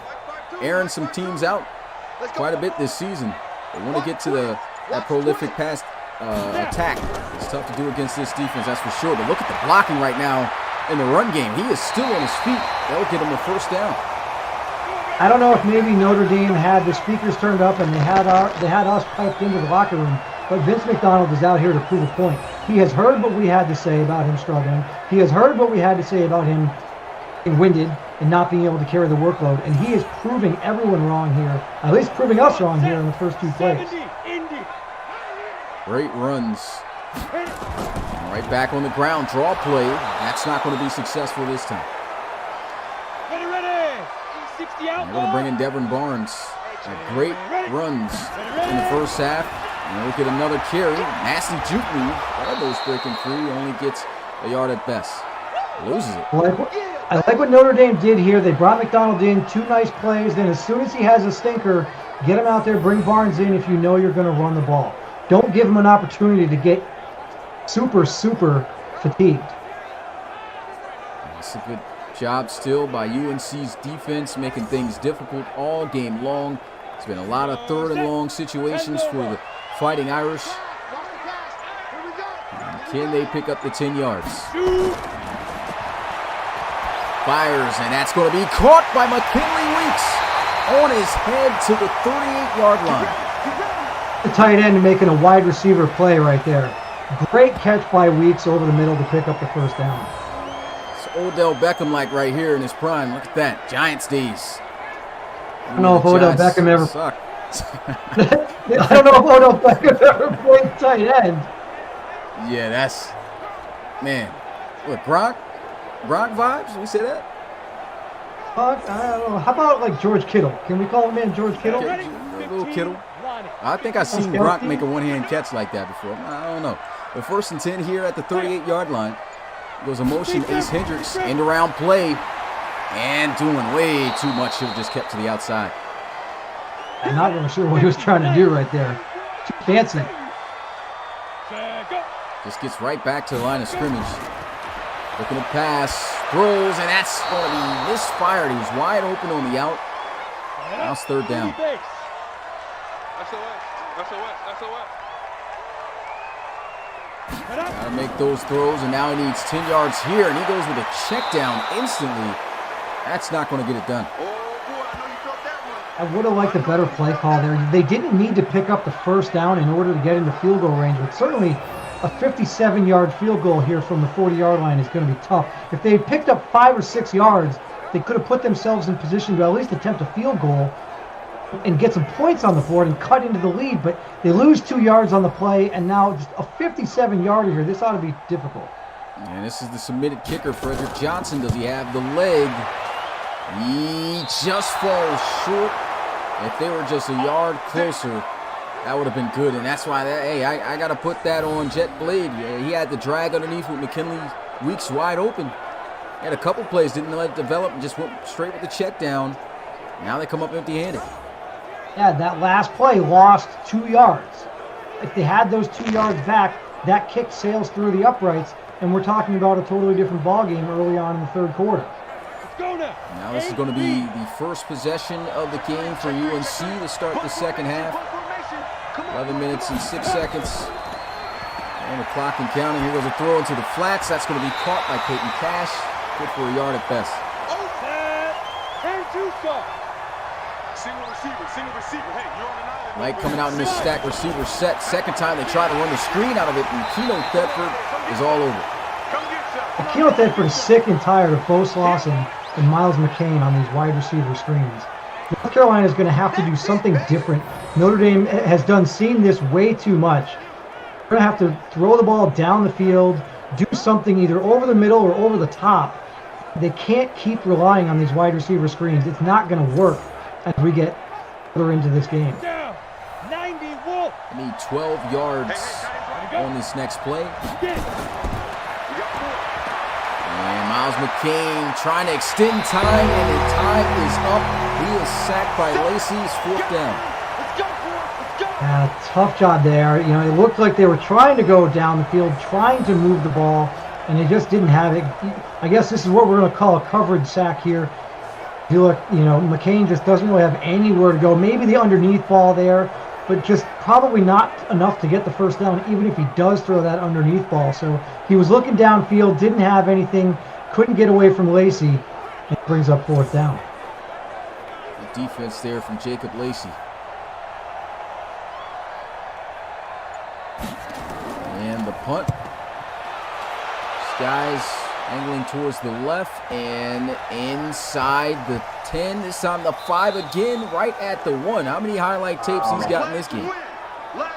airing some teams out quite a bit this season. They want to get to that prolific attack. It's tough to do against this defense, that's for sure. But look at the blocking right now in the run game. He is still on his feet. That'll get him a first down. I don't know if maybe Notre Dame had the speakers turned up and they had us piped into the locker room, but Vince McDonald is out here to prove a point. He has heard what we had to say about him struggling. He has heard what we had to say about him being winded and not being able to carry the workload, and he is proving everyone wrong here, at least proving us wrong here in the first 2 plays. Great runs. Right back on the ground, draw play. That's not going to be successful this time. Ready. 60 out. They're going to bring in Devin Barnes. Great runs in the first half. And look at another carry. Nasty juke move. Elbows breaking free. Only gets a yard at best. Loses it. I like what Notre Dame did here. They brought McDonald in, 2 nice plays. Then as soon as he has a stinker, get him out there, bring Barnes in if you know you're going to run the ball. Don't give him an opportunity to get super fatigued. It's a good job still by UNC's defense, making things difficult all game long. It's been a lot of 3rd and long situations for the Fighting Irish. And can they pick up the 10 yards? Fires, and that's going to be caught by McKinley Weeks on his head to the 38-yard line. The tight end making a wide receiver play right there. Great catch by Weeks over the middle to pick up the first down. It's Odell Beckham-like right here in his prime. Look at that. Giants days. I don't know if Odell Beckham ever... suck. I don't know if Odell Beckham ever played tight end. Yeah, that's... Man. What, Gronk? Gronk vibes? Did we say that? I don't know. How about like George Kittle? Can we call him in George Kittle? Little Kittle. I think I've seen Gronk make a one-hand catch like that before. I don't know. But 1st and 10 here at the 38-yard line. Goes a motion, Ace Hendricks, end-around play. And doing way too much. Should have just kept to the outside. I'm not really sure what he was trying to do right there. Too fancy. Just gets right back to the line of scrimmage. Looking to pass, throws, and that's going to be misfired. He was wide open on the out. Now it's 3rd down. Got to make those throws, and now he needs 10 yards here, and he goes with a check down instantly. That's not going to get it done. I would have liked a better play call there. They didn't need to pick up the first down in order to get into field goal range, but certainly a 57-yard field goal here from the 40-yard line is going to be tough. If they had picked up 5 or 6 yards, they could have put themselves in position to at least attempt a field goal and get some points on the board and cut into the lead, but they lose 2 yards on the play, and now just a 57-yarder here. This ought to be difficult. And this is the submitted kicker, Frederick Johnson. Does he have the leg? He just falls short. If they were just a yard closer, that would have been good. And that's why, I got to put that on Jet Blade. Yeah, he had the drag underneath with McKinley Weeks wide open. He had a couple plays, didn't let it develop, and just went straight with the check down. Now they come up empty-handed. Yeah, that last play lost 2 yards. If they had those 2 yards back, that kick sails through the uprights, and we're talking about a totally different ballgame early on in the 3rd quarter. Now this is going to be the first possession of the game for UNC to start the 2nd half. 11 minutes and 6 seconds. On the clock and counting. Here goes a throw into the flats. That's going to be caught by Peyton Cash. Good for a yard at best. Light coming out in this stack receiver set. Second time they try to run the screen out of it, and Keno Thetford is all over. Keno Thetford is sick and tired of Bo Slauson and Miles McCain on these wide receiver screens. North Carolina is going to have to do something different. Notre Dame has seen this way too much. They're going to have to throw the ball down the field, do something either over the middle or over the top. They can't keep relying on these wide receiver screens. It's not going to work as we get further into this game. I need 12 yards on this next play. And Miles McCain trying to extend time, and the time is up. He is sacked by Lacey. It's 4th down. Tough job there. You know, it looked like they were trying to go down the field, trying to move the ball, and they just didn't have it. I guess this is what we're going to call a coverage sack here. You look, McCain just doesn't really have anywhere to go. Maybe the underneath ball there, but just probably not enough to get the first down, even if he does throw that underneath ball. So he was looking downfield, didn't have anything, couldn't get away from Lacey, and brings up 4th down. The defense there from Jacob Lacey. And the punt. Skies angling towards the left and inside the 10. This time the 5 again, right at the 1. How many highlight tapes he's got in this game?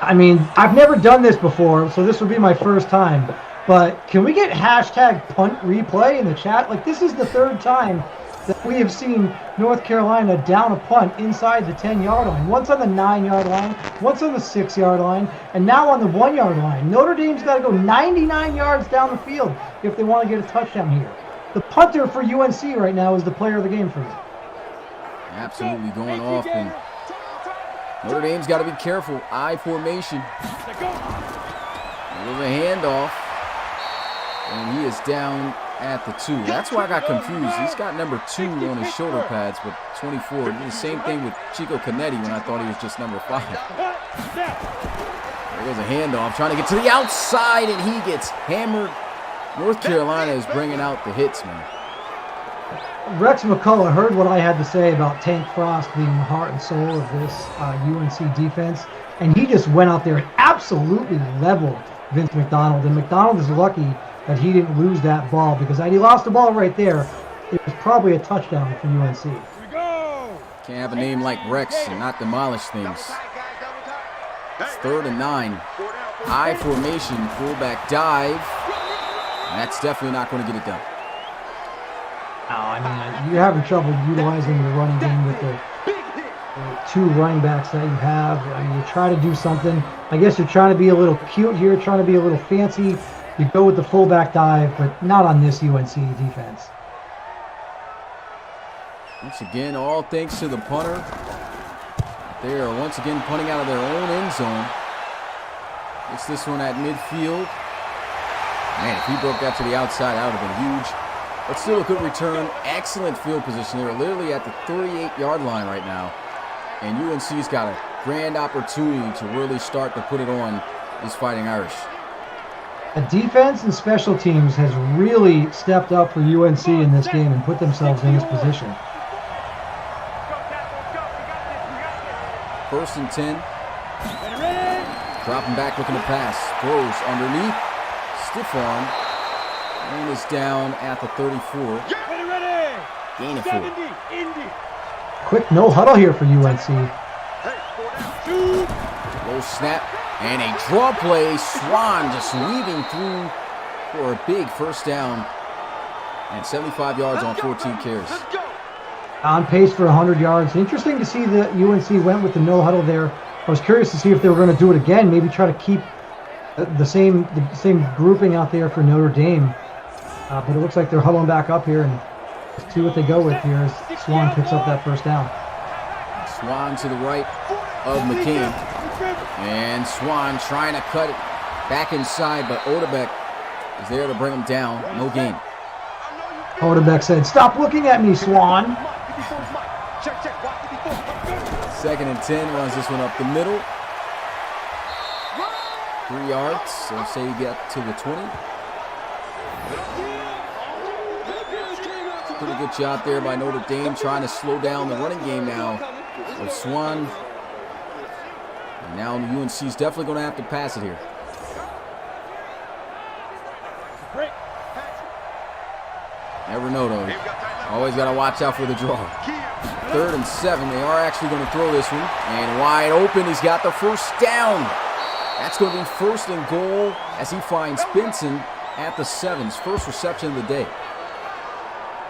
I mean, I've never done this before, so this will be my first time. But can we get hashtag punt replay in the chat? Like, this is the 3rd time that we have seen North Carolina down a punt inside the 10-yard line. Once on the 9-yard line, once on the 6-yard line, and now on the 1-yard line. Notre Dame's got to go 99 yards down the field if they want to get a touchdown here. The punter for UNC right now is the player of the game for me. Absolutely going off, and Notre Dame's got to be careful. I formation. There's a handoff, and he is down at the 2. That's why I got confused. He's got number 2 on his shoulder pads, but 24. Did the same thing with Chico Canetti when I thought he was just number 5. There goes a handoff, trying to get to the outside, and he gets hammered. North Carolina is bringing out the hits, man. Rex McCullough heard what I had to say about Tank Frost being the heart and soul of this UNC defense, and he just went out there and absolutely leveled Vince McDonald. And McDonald is lucky that he didn't lose that ball, because had he lost the ball right there, it was probably a touchdown for UNC. Can't have a name like Rex and not demolish things. It's 3rd and 9. I formation, fullback dive. And that's definitely not going to get it done. No, I mean, you're having trouble utilizing the running game with the 2 running backs that you have. I mean, you try to do something. I guess you're trying to be a little cute here, trying to be a little fancy. You go with the fullback dive, but not on this UNC defense. Once again, all thanks to the punter. They are once again punting out of their own end zone. Gets this one at midfield. Man, if he broke that to the outside, that would have been huge. But still a good return. Excellent field position. They're literally at the 38-yard line right now. And UNC's got a grand opportunity to really start to put it on these Fighting Irish. The defense and special teams has really stepped up for UNC in this game and put themselves in this position. 1st and 10. Dropping back, looking to pass. Throws underneath. Stiff arm. And is down at the 34. Gain of 4. Quick no huddle here for UNC. Low snap. And a draw play. Swan just weaving through for a big first down. And 75 yards on 14 carries. On pace for 100 yards. Interesting to see that UNC went with the no huddle there. I was curious to see if they were going to do it again. Maybe try to keep the same grouping out there for Notre Dame. But it looks like they're huddling back up here, and see what they go with here as Swan picks up that first down. Swan to the right of McCain. And Swan trying to cut it back inside, but Odebeck is there to bring him down. No gain. Odebeck said, "Stop looking at me, Swan." 2nd and 10, runs this one up the middle. 3 yards, so say you get to the 20. Pretty good job there by Notre Dame, trying to slow down the running game now with Swan. And now UNC's definitely going to have to pass it here. Never know, though. Always got to watch out for the draw. 3rd and 7. They are actually going to throw this one. And wide open. He's got the first down. That's going to be 1st and goal as he finds Benson at the 7's. First reception of the day.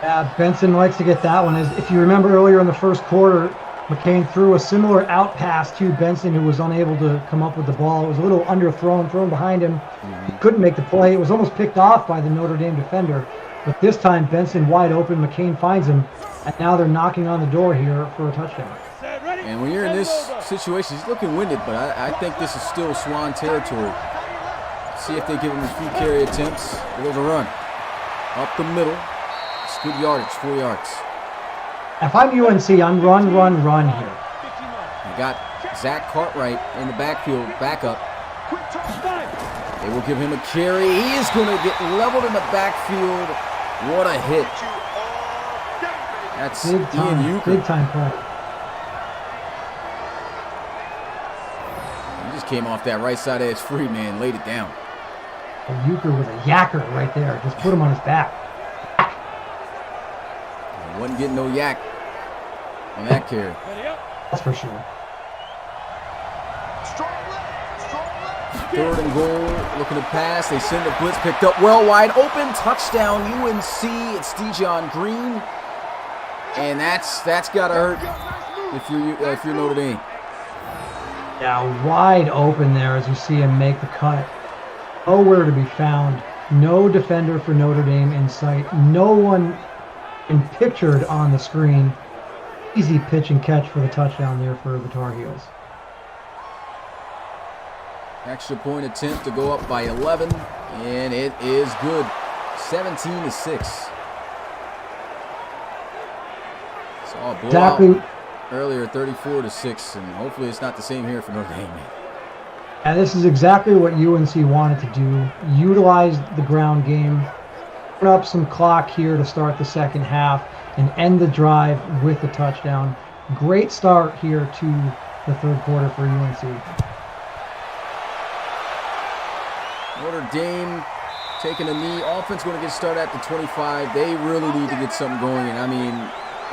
Yeah, Benson likes to get that one. If you remember earlier in the first quarter, McCain threw a similar out pass to Benson, who was unable to come up with the ball. It was a little underthrown, thrown behind him. He couldn't make the play. It was almost picked off by the Notre Dame defender. But this time, Benson wide open. McCain finds him. And now they're knocking on the door here for a touchdown. And when you're in this situation, he's looking winded, but I think this is still Swan territory. See if they give him a few carry attempts. There goes a run. Up the middle. It's good yardage, 4 yards. If I'm UNC, I'm run here. He got Zach Cartwright in the backfield, backup. They will give him a carry. He is going to get leveled in the backfield. What a hit. That's big time, Ian Euchre. big time play. He just came off that right side edge free, man. Laid it down. And Euchre was a yacker right there. Just put him on his back. He wasn't getting no yak on that carry. That's for sure. Third and goal, looking to pass. They send the blitz, picked up well wide open. Touchdown UNC. It's Dijon Green, and that's gotta hurt if you're Notre Dame. Yeah, wide open there as you see him make the cut. Nowhere to be found. No defender for Notre Dame in sight. No one pictured on the screen. Easy pitch and catch for the touchdown there for the Tar Heels. Extra point attempt to go up by 11, and it is good. 17-6. Saw a blowout earlier, 34-6, and hopefully it's not the same here for Notre Dame. And this is exactly what UNC wanted to do. Utilize the ground game, put up some clock here to start the second half, and end the drive with the touchdown. Great start here to the third quarter for UNC. Notre Dame taking a knee. Offense going to get started at the 25. They really need to get something going. And I mean,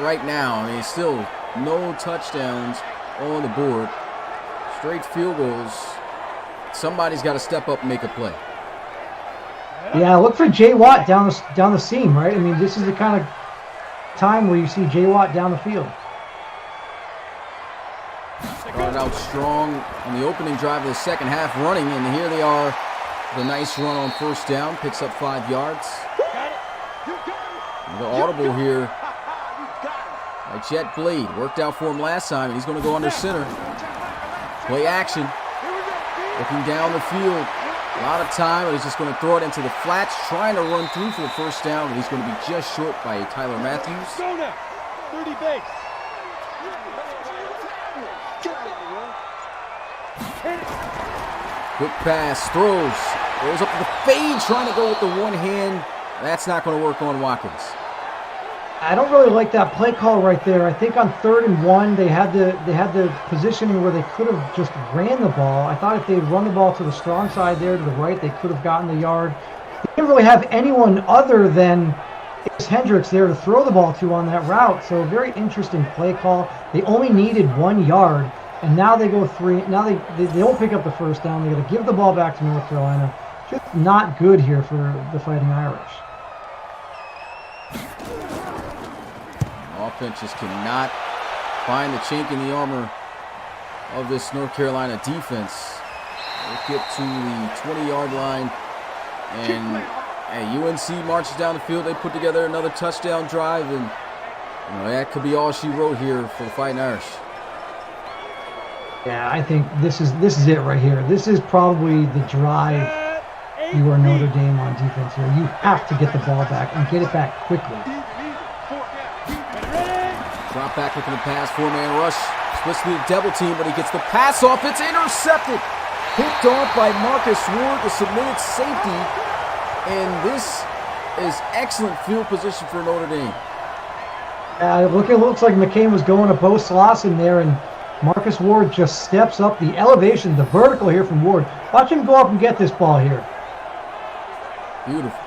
right now, still no touchdowns on the board. Straight field goals. Somebody's got to step up and make a play. Yeah, look for Jay Watt down the seam, right? I mean, this is the kind of time where you see Jay Watt down the field. Started out strong on the opening drive of the second half running, and here they are. The nice run on first down, picks up 5 yards. The audible here by Jet Blade. Worked out for him last time, and he's going to go under center. Play action. Looking down the field. A lot of time, and he's just going to throw it into the flats, trying to run through for the first down, and he's going to be just short by Tyler Matthews. Go now. 30 base. Quick pass, throws up to the fade, trying to go with the one hand. That's not going to work on Watkins. I don't really like that play call right there. I think on 3rd and 1, they had the positioning where they could have just ran the ball. I thought if they'd run the ball to the strong side there to the right, they could have gotten the yard. They didn't really have anyone other than Hendricks there to throw the ball to on that route. So a very interesting play call. They only needed 1 yard, and now they go 3. Now they don't pick up the first down. They got to give the ball back to North Carolina. Just not good here for the Fighting Irish. Offense just cannot find the chink in the armor of this North Carolina defense. They get to the 20-yard line, and UNC marches down the field. They put together another touchdown drive, and that could be all she wrote here for the Fighting Irish. Yeah, I think this is it right here. This is probably the drive you are Notre Dame on defense here. You have to get the ball back and get it back quickly. Drop back looking to pass, 4-man rush. Splits through the double team, but he gets the pass off. It's intercepted. Picked off by Marcus Ward, the submitted safety. And this is excellent field position for Notre Dame. It looks like McCain was going to Bo Slauson there, and Marcus Ward just steps up the elevation, the vertical here from Ward. Watch him go up and get this ball here. Beautiful.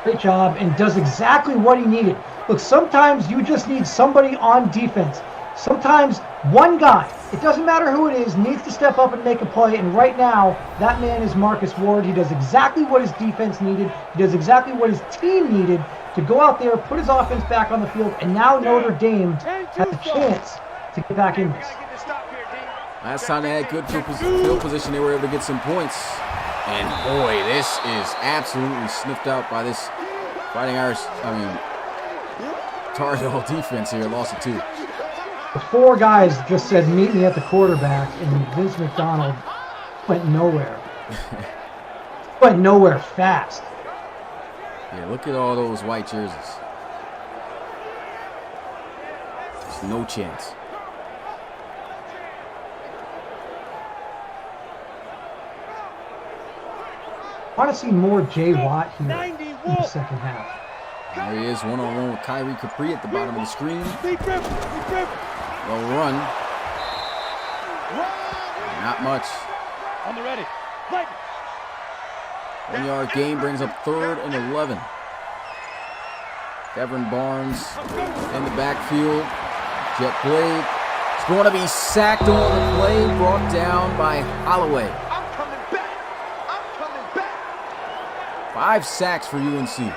Great job, and does exactly what he needed. Look, sometimes you just need somebody on defense. Sometimes one guy, it doesn't matter who it is, needs to step up and make a play. And right now, that man is Marcus Ward. He does exactly what his defense needed. He does exactly what his team needed to go out there, put his offense back on the field. And now Notre Dame has a chance to get back in this. Last time they had good field position, they were able to get some points. And boy, this is absolutely sniffed out by this Fighting Irish, Tar Heel defense here. Lost it too. The 4 guys just said, meet me at the quarterback, and Vince McDonald went nowhere. Went nowhere fast. Yeah, look at all those white jerseys. There's no chance. I want to see more Jay Watt here in the second half. There he is, one-on-one with Kyrie Capri at the bottom of the screen. Well run. Not much. On the ready. 1 yard gain brings up 3rd and 11. Devin Barnes in the backfield. Jet Blade. It's going to be sacked on the play, brought down by Holloway. I'm coming back. 5 sacks for UNC.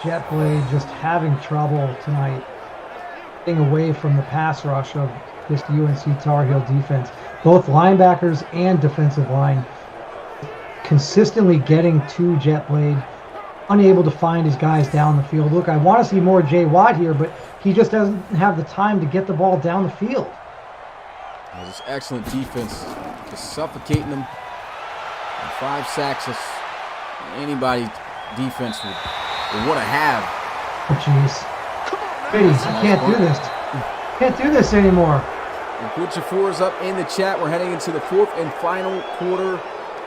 Jet Blade just having trouble tonight getting away from the pass rush of this UNC Tar Heel defense. Both linebackers and defensive line consistently getting to Jet Blade, unable to find his guys down the field. Look, I want to see more Jay Watt here, but he just doesn't have the time to get the ball down the field. Just excellent defense, just suffocating them. And 5 sacks is anybody defense would want to have. Oh, jeez. Ladies, I can't do this. Can't do this anymore. And put your 4s up in the chat. We're heading into the 4th and final quarter.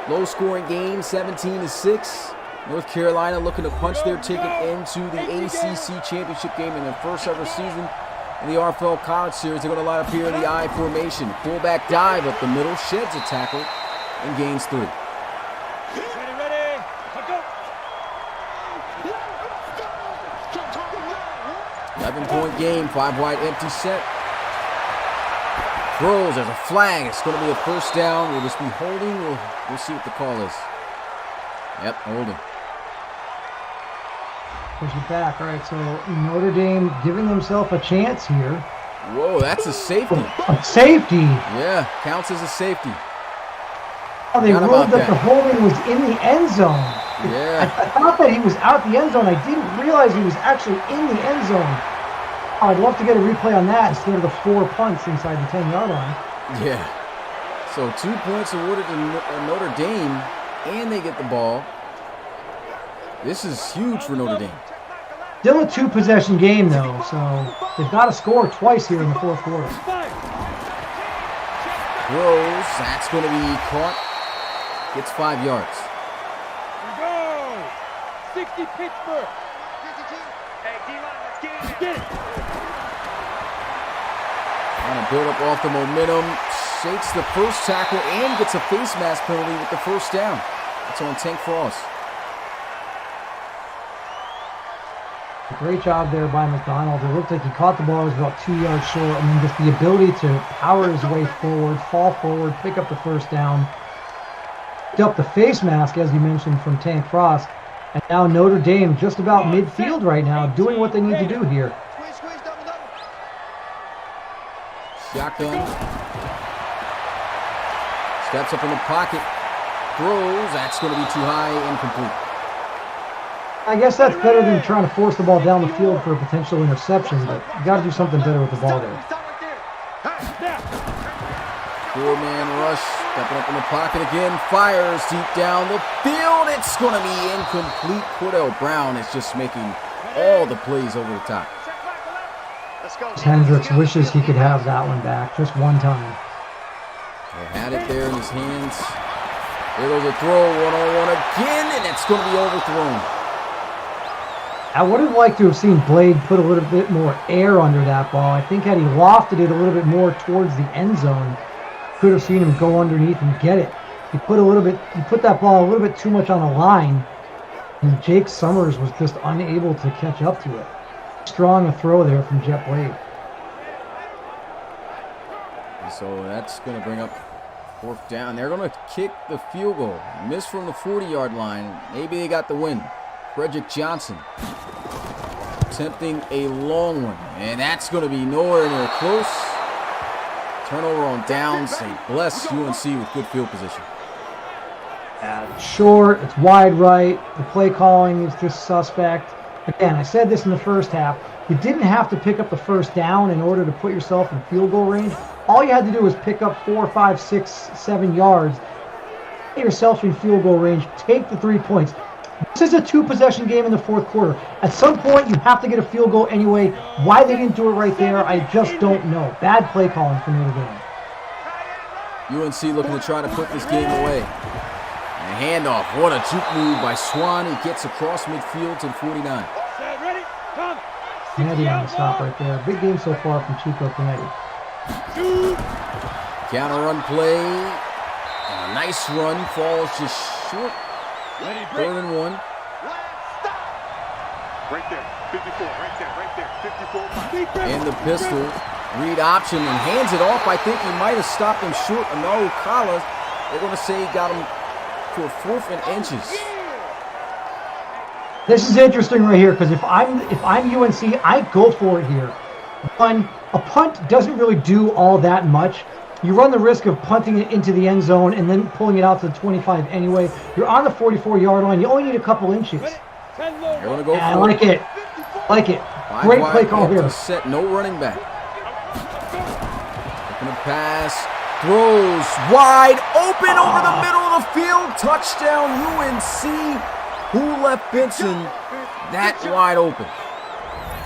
Low-scoring game, 17-6. North Carolina looking to punch their ticket into the ACC championship game in their first ever season in the RFL College Series. They're going to line up here in the I formation. Fullback dive up the middle, sheds a tackle, and gains 3. Ready. 11-point game, 5 wide empty set. Throws, there's a flag. It's going to be a first down. Will this be holding? We'll see what the call is. Yep, holding. Push it back. All right, so Notre Dame giving themselves a chance here. Whoa, that's a safety. A safety. Yeah, counts as a safety. Oh, they Forgot ruled about that the holding was in the end zone. Yeah. I thought that he was out the end zone. I didn't realize he was actually in the end zone. Oh, I'd love to get a replay on that instead of the 4 punts inside the 10-yard line. Yeah. So 2 points awarded to Notre Dame, and they get the ball. This is huge for Notre Dame. Still a 2-possession game, though, so they've got to score twice here in the 4th quarter. Throws. That's going to be caught. Gets 5 yards. Go! 60 Pittsburgh. Hey, D-line, let's get it. Trying to build up off the momentum. Shakes the first tackle and gets a face mask penalty with the first down. That's on Tank Frost. Great job there by McDonald. It looked like he caught the ball, was about 2 yards short, and then just the ability to power his way forward, fall forward, pick up the first down. Picked up the face mask, as you mentioned, from Tank Frost. And now Notre Dame just about midfield right now, doing what they need to do here. Shotgun. Steps up in the pocket. Throws. That's going to be too high, incomplete. I guess that's better than trying to force the ball down the field for a potential interception, but you got to do something better with the ball there. 4-man rush. Stepping up in the pocket again. Fires deep down the field. It's going to be incomplete. Cordell Brown is just making all the plays over the top. Hendricks wishes he could have that one back just one time. He had it there in his hands. There goes a throw, one-on-one again, and it's going to be overthrown. I would have liked to have seen Blade put a little bit more air under that ball. I think had he lofted it a little bit more towards the end zone, could have seen him go underneath and get it. He put that ball a little bit too much on the line, and Jake Summers was just unable to catch up to it. Strong a throw there from Jet Blade. So that's going to bring up 4th down. They're going to kick the field goal. Missed from the 40-yard line. Maybe they got the win. Frederick Johnson attempting a long one. And that's going to be nowhere near close. Turnover on downs. And bless UNC with good field position. It's short. It's wide right. The play calling is just suspect. Again, I said this in the first half. You didn't have to pick up the first down in order to put yourself in field goal range. All you had to do was pick up 4, 5, 6, 7 yards. Get yourself in field goal range. Take the 3 points. This is a 2-possession game in the 4th quarter. At some point, you have to get a field goal anyway. Why they didn't do it right there, I just don't know. Bad play calling for Notre Dame. UNC looking to try to put this game away. A handoff. What a juke move by Swan. He gets across midfield to the 49. Set, ready, come. Kennedy on the stop right there. Big game so far from Chico Kennedy. Shoot. Counter run play. And a nice run. Falls just short. Ready, break. 3rd and 1. Right there, 54, right there, 54. Big break. And the pistol. Read option and hands it off. I think he might have stopped him short. No, Collar. They're going to say he got him to a 4th and inches. This is interesting right here because if I'm UNC, I go for it here. One, a punt doesn't really do all that much. You run the risk of punting it into the end zone and then pulling it out to the 25 anyway. You're on the 44-yard line. You only need a couple inches. Ten low. They're going to go I for like it. Like it. Five Great wide, play call to here. set, no running back. Looking to pass. Throws wide open over the middle of the field. Touchdown UNC. Who left Benson that wide open?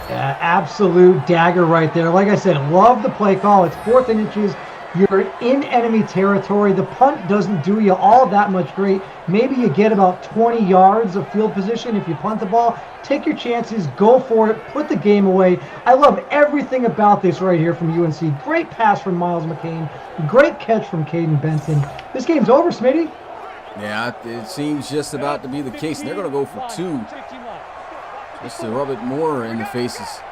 Yeah, absolute dagger right there. Like I said, love the play call. It's 4th and inches. You're in enemy territory. The punt doesn't do you all that much great. Maybe you get about 20 yards of field position if you punt the ball. Take your chances. Go for it. Put the game away. I love everything about this right here from UNC. Great pass from Miles McCain. Great catch from Caden Benson. This game's over, Smitty. Yeah, it seems just about to be the case. They're going to go for 2 just to rub it more in the faces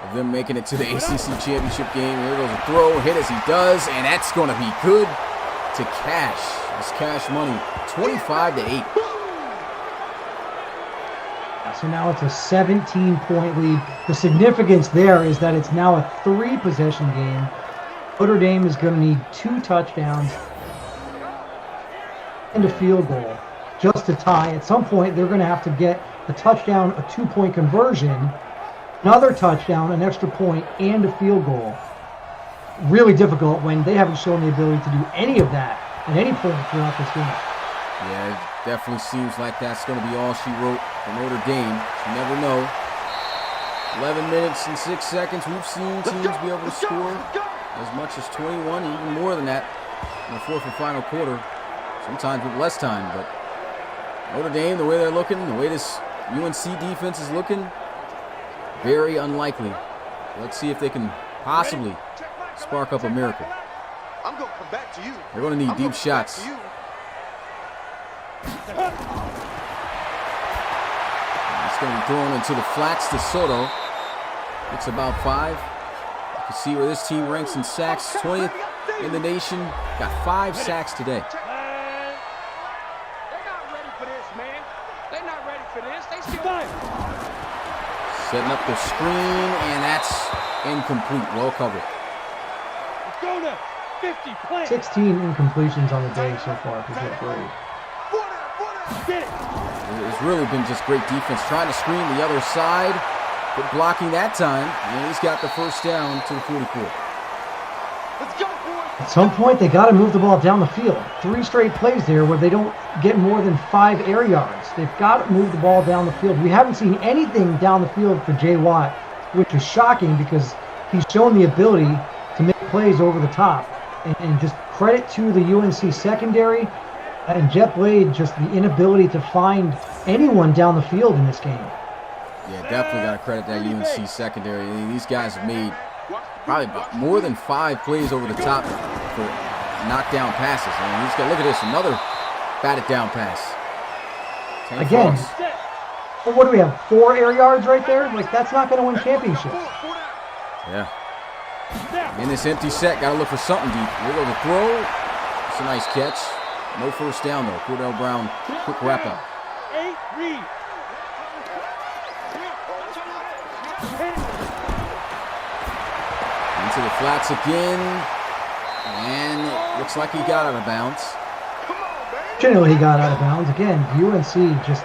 of them making it to the ACC championship game. There goes a throw, hit as he does, and that's going to be good to Cash. It's Cash money, 25-8. So now it's a 17-point lead. The significance there is that it's now a 3-possession game. Notre Dame is going to need 2 touchdowns and a field goal just to tie. At some point, they're going to have to get a touchdown, a 2-point conversion, another touchdown, an extra point, and a field goal. Really difficult when they haven't shown the ability to do any of that at any point throughout this game. Yeah, it definitely seems like that's going to be all she wrote for Notre Dame. You never know. 11 minutes and 6 seconds. We've seen teams be able to score as much as 21, even more than that in the 4th and final quarter. Sometimes with less time, but Notre Dame, the way they're looking, the way this UNC defense is looking, very unlikely. Let's see if they can possibly spark up a miracle. I'm going to come back to you. They're going to need deep shots. It's going to be thrown into the flats to Soto. It's about 5. You can see where this team ranks in sacks. 20th in the nation. Got 5 sacks today. Setting up the screen, and that's incomplete. Well covered. Go to 50, plant. 16 incompletions on the day so far for Jeff Brady. Get it. It's really been just great defense. Trying to screen the other side, but blocking that time. And he's got the first down to the 44. At some point, they got to move the ball down the field. 3 straight plays there where they don't get more than 5 air yards. They've got to move the ball down the field. We haven't seen anything down the field for Jay Watt, which is shocking because he's shown the ability to make plays over the top. And just credit to the UNC secondary and Jeff Blade, just the inability to find anyone down the field in this game. Yeah, definitely got to credit that UNC secondary. I mean, these guys have made probably about more than 5 plays over the top for knockdown passes. I mean, look at this, another batted down pass. Again, well, what do we have, 4 air yards right there? Like, that's not going to win championships. Yeah. In this empty set, got to look for something deep. Here goes the throw. It's a nice catch. No first down, though. Cordell Brown, quick wrap-up. 8, read. Into the flats again. And it looks like he got out of bounds. Generally, he got out of bounds. Again, UNC just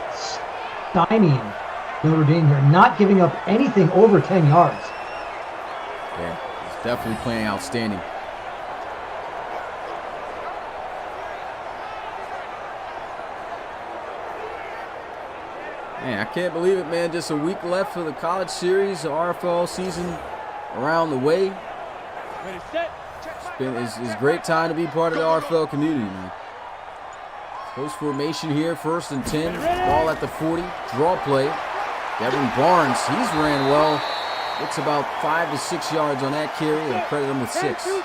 stymieing Notre Dame here, not giving up anything over 10 yards. Yeah, he's definitely playing outstanding. Man, I can't believe it, man. Just a week left for the college series, the RFL season around the way. Ready, set. It's a great time to be part of the RFL community, man. Close formation here, 1st and 10. Ball at the 40. Draw play. Devin Barnes, he's ran well. It's about 5 to 6 yards on that carry. I'll credit him with 6. You don't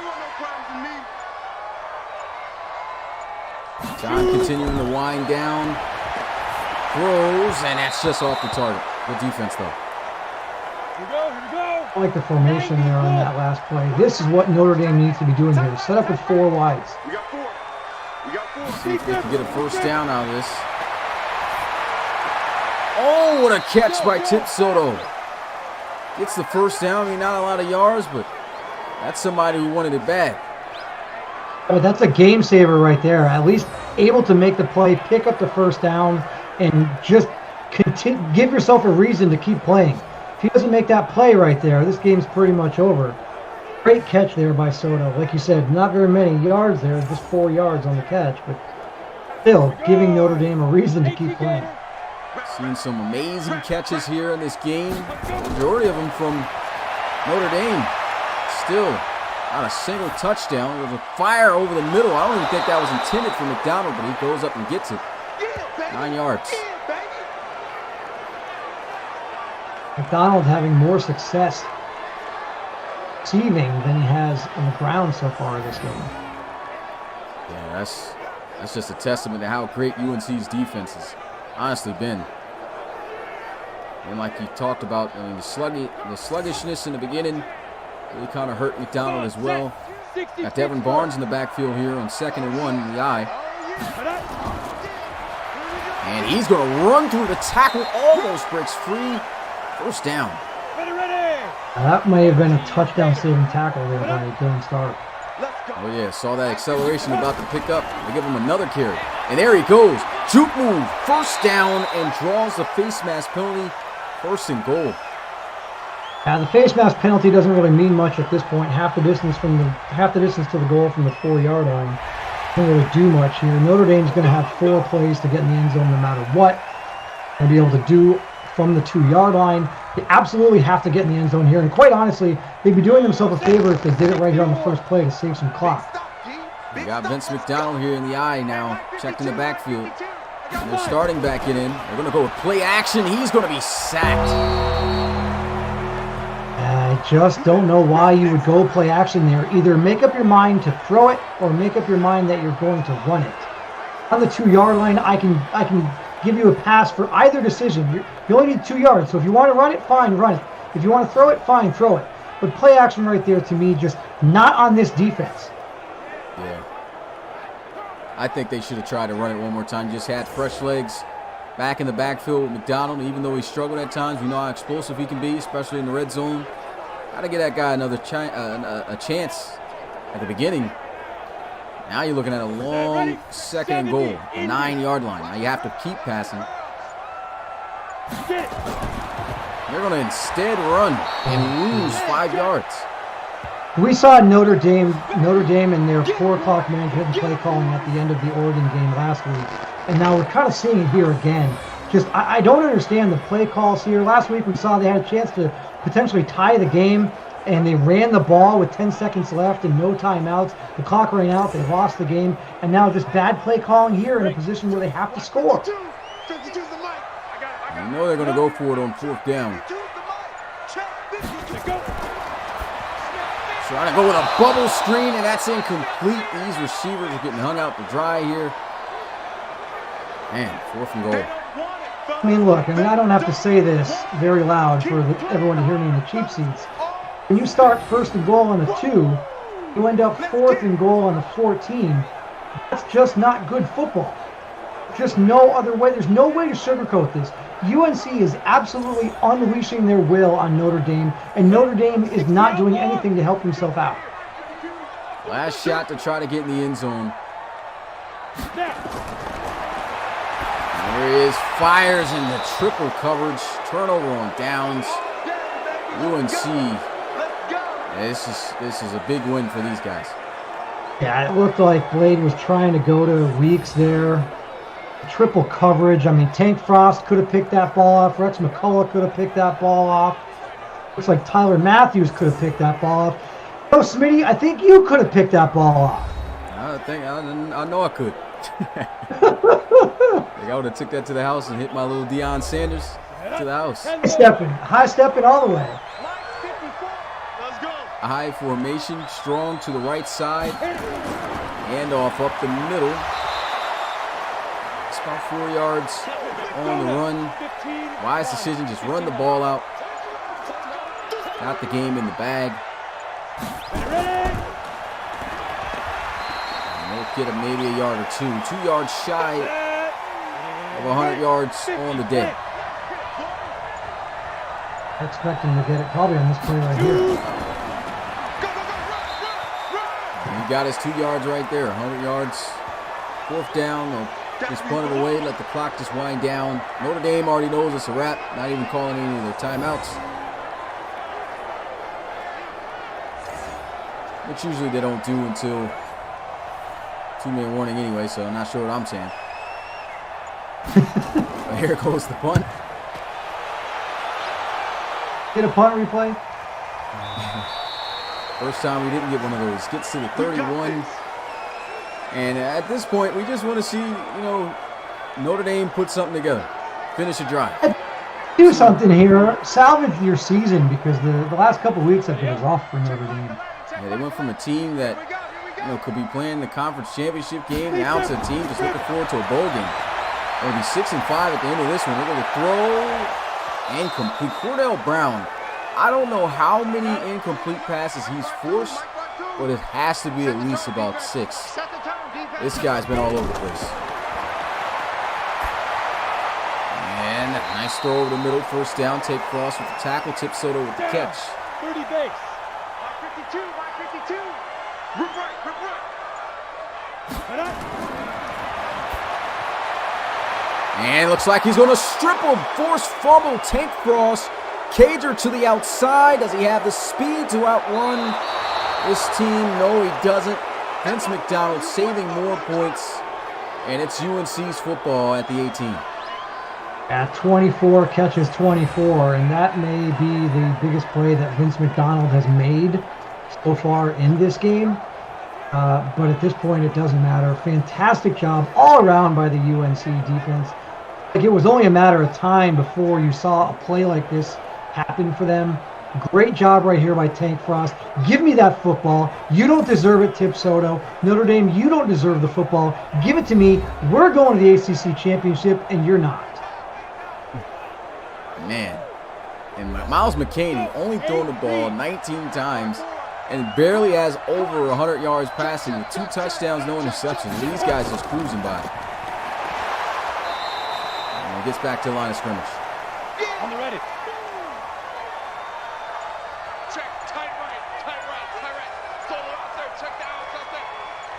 want no problems with me. John continuing to wind down. Throws, and that's just off the target. Good defense, though. Here we go, here we go. I like the formation there on that last play. This is what Notre Dame needs to be doing here. Set up with 4 wides. We got 4. We got 4. See if they can get a first down out of this. Oh, what a catch by Tip Soto. Gets the first down. I mean, not a lot of yards, but that's somebody who wanted it bad. But that's a game saver right there. At least able to make the play, pick up the first down, and just give yourself a reason to keep playing. If he doesn't make that play right there, this game's pretty much over. Great catch there by Soto. Like you said, not very many yards there, just 4 yards on the catch, but still giving Notre Dame a reason to keep playing. Seen some amazing catches here in this game. The majority of them from Notre Dame. Still, not a single touchdown. There's a fire over the middle. I don't even think that was intended for McDonald, but he goes up and gets it. 9 yards. McDonald having more success receiving than he has on the ground so far this game. Yeah, that's just a testament to how great UNC's defense has honestly been. And like you talked about, I mean, the sluggishness in the beginning really kind of hurt McDonald as well. Got Devin Barnes in the backfield here on 2nd and 1 in the eye. And he's going to run through the tackle, almost breaks free. First down. That may have been a touchdown-saving tackle there by Dylan Stark. Oh yeah, saw that acceleration about to pick up. They give him another carry. And there he goes. Juke move, first down, and draws the face mask penalty. 1st and goal. The face mask penalty doesn't really mean much at this point. Half the distance to the goal from the 4-yard line. Doesn't really do much here. Notre Dame's going to have 4 plays to get in the end zone no matter what. And be able to do from the 2-yard line. They absolutely have to get in the end zone here. And quite honestly, they'd be doing themselves a favor if they did it right here on the first play to save some clock. We got Vince McDonald here in the eye now, checked in the backfield. And they're starting back it in. They're going to go with play action. He's going to be sacked. I just don't know why you would go play action there. Either make up your mind to throw it or make up your mind that you're going to run it. On the 2-yard line, I can give you a pass for either decision. You only need 2 yards, so if you want to run it, fine, run it. If you want to throw it, fine, throw it. But play action right there, to me, just not on this defense. Yeah. I think they should have tried to run it one more time. Just had fresh legs back in the backfield with McDonald. Even though he struggled at times, we know how explosive he can be, especially in the red zone. Got to get that guy another a chance at the beginning. Now you're looking at a long 2nd and goal, the 9-yard line. Now you have to keep passing. They're going to instead run and lose 5 yards. We saw Notre Dame in their 4 o'clock management and play calling at the end of the Oregon game last week. And now we're kind of seeing it here again. Just, I don't understand the play calls here. Last week we saw they had a chance to potentially tie the game, and they ran the ball with 10 seconds left and no timeouts. The clock ran out. They lost the game. And now just bad play calling here in a position where they have to score. You know they're going to go for it on 4th down. Trying to go with a bubble screen, and that's incomplete. These receivers are getting hung out to dry here. Man, 4th and goal. I mean, look, I don't have to say this very loud for everyone to hear me in the cheap seats. When you start 1st and goal on a 2, you end up 4th and goal on the 14. That's just not good football. Just no other way. There's no way to sugarcoat this. UNC is absolutely unleashing their will on Notre Dame, and Notre Dame is not doing anything to help himself out. Last shot to try to get in the end zone. There he is, fires in the triple coverage, turnover on downs. UNC, this is a big win for these guys. Yeah, it looked like Blade was trying to go to Weeks there. Triple coverage. I mean, Tank Frost could have picked that ball off. Rex McCullough could have picked that ball off. Looks like Tyler Matthews could have picked that ball off. Oh, Smitty, I think you could have picked that ball off. I know I could. Like I would have took that to the house and hit my little Deion Sanders to the house. High stepping all the way. Let's go. A high formation, strong to the right side. Handoff up the middle. It's about 4 yards on the run. Wise decision, just run the ball out. Got the game in the bag. And we'll get him maybe a yard or two. 2 yards shy of 100 yards on the day. I expect him to get it probably on this play right here. And he got his 2 yards right there. 100 yards. 4th down. They'll just punt it away. Let the clock just wind down. Notre Dame already knows it's a wrap. Not even calling any of their timeouts. Which usually they don't do until 2-minute warning anyway, so I'm not sure what I'm saying. But here goes the punt. Get a punt replay. First time we didn't get one of those. Gets to the 31. And at this point, we just want to see, Notre Dame put something together. Finish a drive. Do something here. Salvage your season because the last couple weeks have been rough for Notre Dame. Yeah, they went from a team that could be playing the conference championship game now to a team just looking forward to a bowl game. They'll be 6-5 at the end of this one. They're going to throw incomplete. Cordell Brown, I don't know how many incomplete passes he's forced, but it has to be at least about 6. This guy's been all over the place. And nice throw over the middle. First down. Take Frost with the tackle. Tip Soto with the catch. 30 base. 52. Rip right. And looks like he's going to strip him. Force fumble. Tank Frost. Cager to the outside. Does he have the speed to outrun this team? No, he doesn't. Vince McDonald saving more points. And it's UNC's football at the 18. At 24 catches 24, and that may be the biggest play that Vince McDonald has made so far in this game. But at this point, it doesn't matter. Fantastic job all around by the UNC defense. Like it was only a matter of time before you saw a play like this happen for them. Great job right here by Tank Frost. Give me that football. You don't deserve it, Tip Soto. Notre Dame, you don't deserve the football. Give it to me. We're going to the ACC championship, and you're not. Man. And Miles McCain only thrown the ball 19 times and barely has over 100 yards passing with 2 touchdowns, no interceptions. These guys just cruising by. And he gets back to the line of scrimmage. On the ready. Check, tight right. Solo out there, check down, something.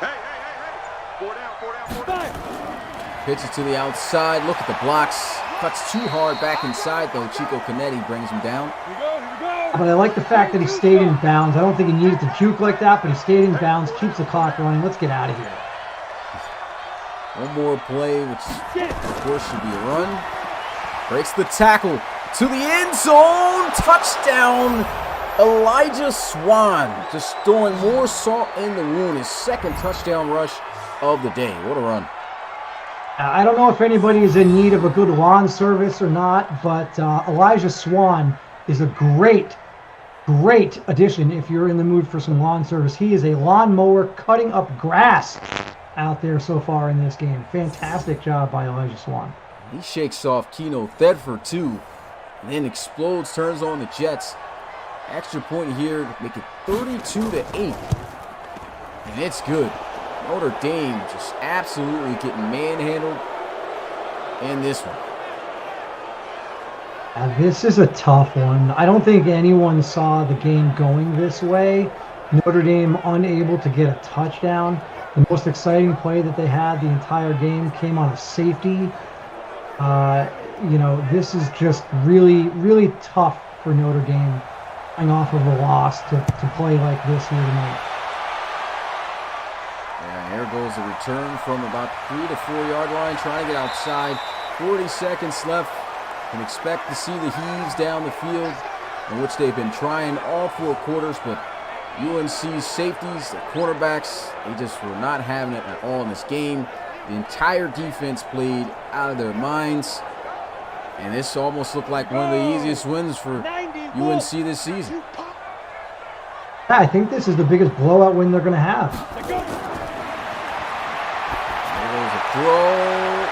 Hey. 4 down. Pitches to the outside. Look at the blocks. Cuts too hard back inside, though. Chico Canetti brings him down. Here we go. But I like the fact that he stayed in bounds. I don't think he needed to juke like that, but he stayed in bounds, keeps the clock running. Let's get out of here. One more play, which of course should be a run. Breaks the tackle to the end zone. Touchdown. Elijah Swan just throwing more salt in the wound. His 2nd touchdown rush of the day. What a run. I don't know if anybody is in need of a good lawn service or not, but Elijah Swan is a great addition if you're in the mood for some lawn service. He is a lawnmower cutting up grass out there so far in this game. Fantastic job by Elijah Swan. He shakes off Keno Thedford too, and then explodes, turns on the Jets. Extra point here to make it 32-8. And it's good. Notre Dame just absolutely getting manhandled in this one. This is a tough one. I don't think anyone saw the game going this way. Notre Dame unable to get a touchdown. The most exciting play that they had the entire game came on a safety. This is just really tough for Notre Dame coming off of a loss to play like this here tonight. Yeah, here goes the return from about 3 to 4 yard line, trying to get outside. 40 seconds left. Can expect to see the heaves down the field, in which they've been trying all 4 quarters, but UNC's safeties, the quarterbacks, they just were not having it at all in this game. The entire defense played out of their minds. And this almost looked like one of the easiest wins for UNC this season. I think this is the biggest blowout win they're going to have. There goes a throw.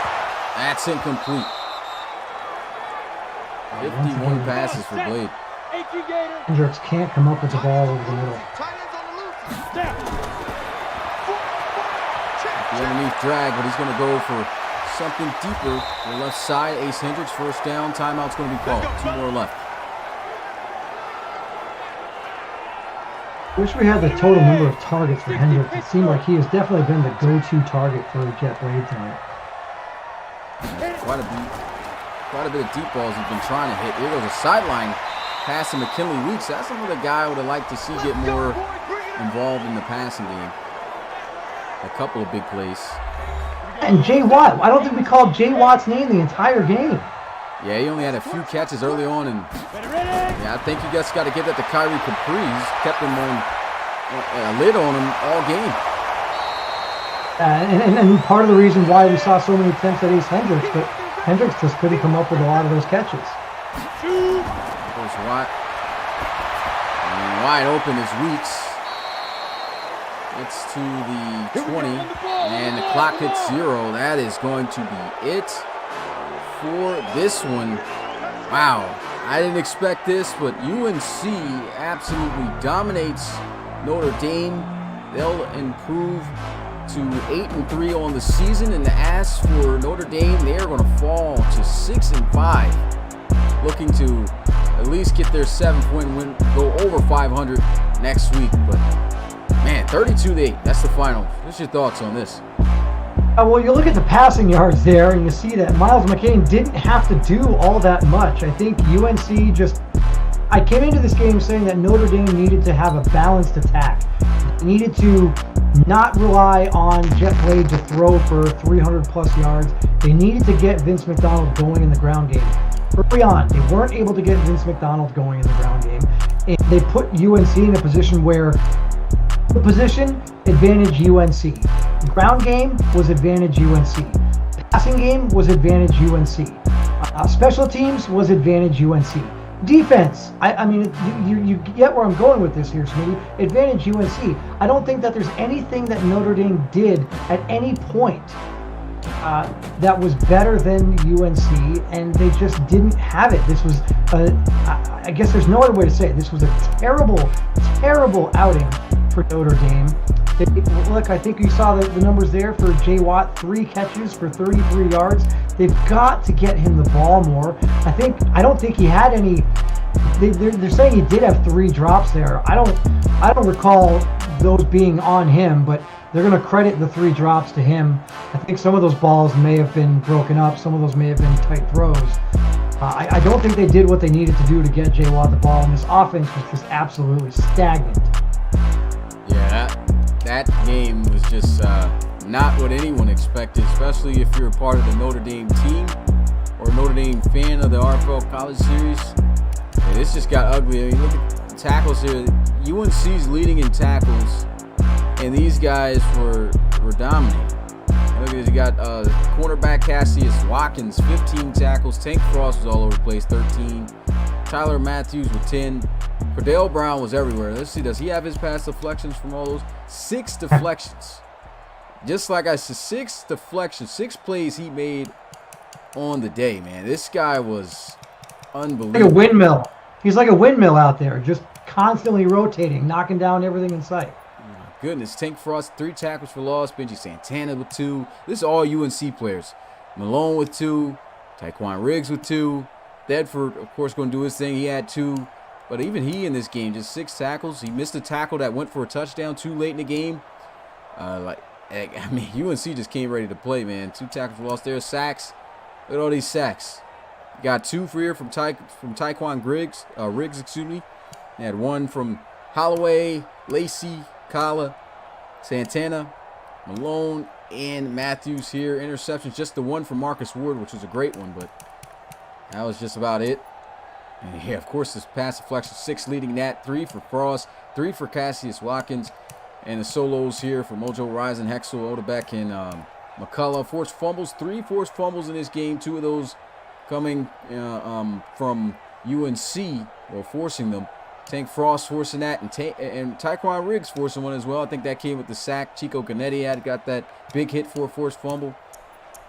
That's incomplete. 51 passes for Blade. Hendricks can't come up with the ball over the middle. The underneath drag, but he's going to go for something deeper to the left side. Ace Hendricks, first down. Timeout's going to be called. 2 more left. Wish we had the total number of targets for Hendricks. It seemed like he has definitely been the go-to target for Jet Blade tonight. Quite a bit of deep balls he's been trying to hit. Here goes a sideline pass to McKinley Weeks. That's another guy I would have liked to see get more involved in the passing game. A couple of big plays. And Jay Watt. I don't think we called Jay Watt's name the entire game. Yeah, he only had a few catches early on, and yeah, I think you just got to give that to Kyrie Caprice. Kept him on a lid on him all game. And part of the reason why we saw so many attempts at Ace Hendricks, but Hendricks just couldn't come up with a lot of those catches. Goes Watt. And wide open is Weeks. It's to the 20, and the clock hits 0. That is going to be it for this one. Wow, I didn't expect this, but UNC absolutely dominates Notre Dame. They'll improve to 8-3 on the season, and as for Notre Dame, they are going to fall to 6-5, looking to at least get their 7-point win, go over 500 next week. But man, 32-8, that's the final. What's your thoughts on this? Well, you look at the passing yards there, and you see that Miles McCain didn't have to do all that much. I think UNC just... I came into this game saying that Notre Dame needed to have a balanced attack. They needed to not rely on Jet Blade to throw for 300-plus yards. They needed to get Vince McDonald going in the ground game. Early on, they weren't able to get Vince McDonald going in the ground game. And they put UNC in a position where the position advantage UNC. Ground game was advantage UNC. Passing game was advantage UNC. Special teams was advantage UNC. Defense, I mean, you get where I'm going with this here, Smitty. Advantage UNC. I don't think that there's anything that Notre Dame did at any point that was better than UNC, and they just didn't have it. This was, I guess there's no other way to say it. This was a terrible, terrible outing for Notre Dame. Look, I think you saw the numbers there for Jay Watt, 3 catches for 33 yards. They've got to get him the ball more. I don't think he had any. They're saying he did have 3 drops there. I don't recall those being on him, but they're going to credit the 3 drops to him. I think some of those balls may have been broken up. Some of those may have been tight throws. I don't think they did what they needed to do to get Jay Watt the ball, and this offense was just absolutely stagnant. Yeah, that game was just not what anyone expected, especially if you're a part of the Notre Dame team or Notre Dame fan of the RFL College Series. Yeah, this just got ugly. I mean, look at the tackles here. UNC's leading in tackles, and these guys were dominating. Look at this. You got cornerback Cassius Watkins, 15 tackles. Tank Frost was all over the place, 13. Tyler Matthews with 10. Cordell Brown was everywhere. Let's see, does he have his pass deflections from all those? 6 deflections. Just like I said, 6 deflections, 6 plays he made on the day, man. This guy was unbelievable. Like a windmill. He's like a windmill out there, just constantly rotating, knocking down everything in sight. Oh my goodness. Tank Frost, 3 tackles for loss. Benji Santana with 2. This is all UNC players. Malone with 2. Taekwon Riggs with 2. Thedford, of course, going to do his thing. He had 2. But even he in this game, just 6 tackles. He missed a tackle that went for a touchdown too late in the game. UNC just came ready to play, man. 2 tackles lost there. Sacks. Look at all these sacks. Got 2 for here from Taekwon Riggs. They had 1 from Holloway, Lacey, Kala, Santana, Malone, and Matthews here. Interceptions, just the 1 from Marcus Ward, which was a great one, but that was just about it. And yeah, of course, this pass deflection, 6 leading that, 3 for Frost, 3 for Cassius Watkins, and the solos here for Mojo Rising, Hexel, Odebeck, and McCullough. Forced fumbles, 3 forced fumbles in this game, 2 of those coming from UNC, or forcing them. Tank Frost forcing that, and Tyquan Riggs forcing one as well. I think that came with the sack. Chico Canetti had got that big hit for a forced fumble.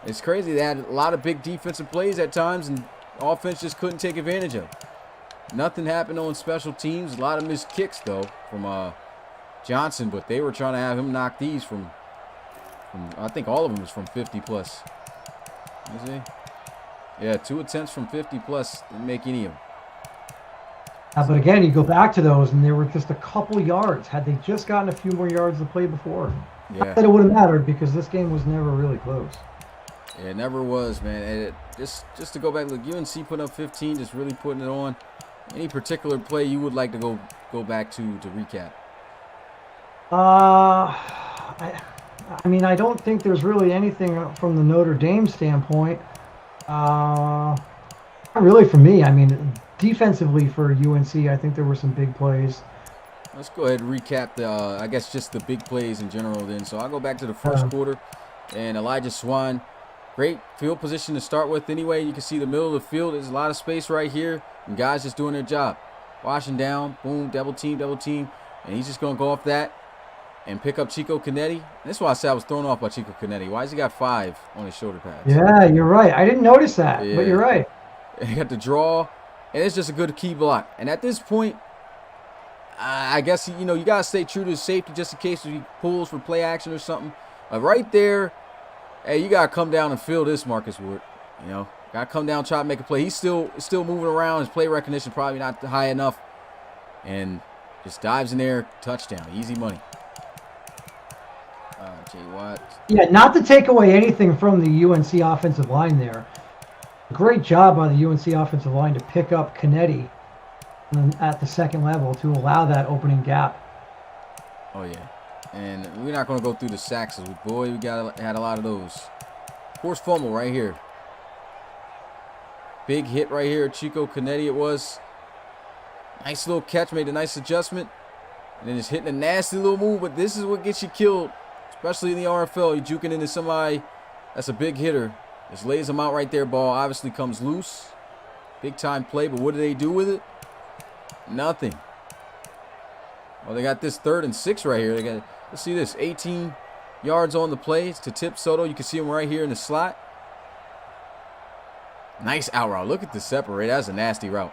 It's crazy. They had a lot of big defensive plays at times, and offense just couldn't take advantage of it. Nothing happened on special teams. A lot of missed kicks, though, from Johnson, but they were trying to have him knock these from I think all of them was from 50 plus. You see? Yeah, 2 attempts from 50 plus. Didn't make any of them. But again, you go back to those, and they were just a couple yards. Had they just gotten a few more yards to play before, yeah, that it would have mattered, because this game was never really close. Yeah, it never was, man. Just to go back, look, UNC put up 15, just really putting it on. Any particular play you would like to go back to recap? I mean, I don't think there's really anything from the Notre Dame standpoint. Not really for me. I mean, defensively for UNC, I think there were some big plays. Let's go ahead and recap I guess just the big plays in general then. So I'll go back to the first quarter, and Elijah Swan, great field position to start with anyway. You can see the middle of the field. There's a lot of space right here, and guys just doing their job. Washing down, boom, double team, and he's just going to go off that and pick up Chico Canetti. That's why I said I was thrown off by Chico Canetti. Why has he got 5 on his shoulder pads? Yeah, you're right. I didn't notice that, but you're right. He got the draw, and it's just a good key block. And at this point, I guess, you got to stay true to safety just in case he pulls for play action or something. Right there, hey, you got to come down and fill this, Marcus Wood. Got to come down, try to make a play. He's still moving around. His play recognition probably not high enough. And just dives in there, touchdown, easy money. Jay Watt. Yeah, not to take away anything from the UNC offensive line there. Great job by the UNC offensive line to pick up Canetti at the second level to allow that opening gap. Oh, yeah. And we're not going to go through the sacks. Boy, we had a lot of those. Forced fumble right here. Big hit right here. Chico Canetti it was. Nice little catch. Made a nice adjustment. And then just hitting a nasty little move. But this is what gets you killed. Especially in the RFL. You're juking into somebody that's a big hitter. Just lays him out right there. Ball obviously comes loose. Big time play. But what do they do with it? Nothing. Well, they got this 3rd and 6 right here. Let's see this. 18 yards on the play to Tip Soto. You can see him right here in the slot. Nice out route. Look at the separate. That's a nasty route.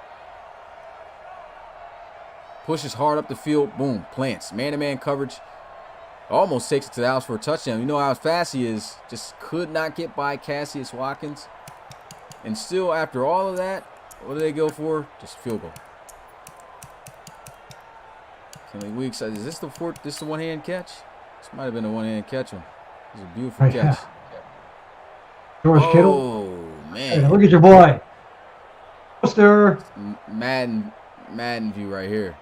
Pushes hard up the field. Boom. Plants. Man-to-man coverage. Almost takes it to the house for a touchdown. You know how fast he is. Just could not get by Cassius Watkins. And still, after all of that, what do they go for? Just field goal. Kenley Weeks. Is this the one-hand catch? This might have been a one-hand catch. It was a beautiful catch. George Kittle. Oh, man. Hey, look at your boy. Poster. Madden view right here.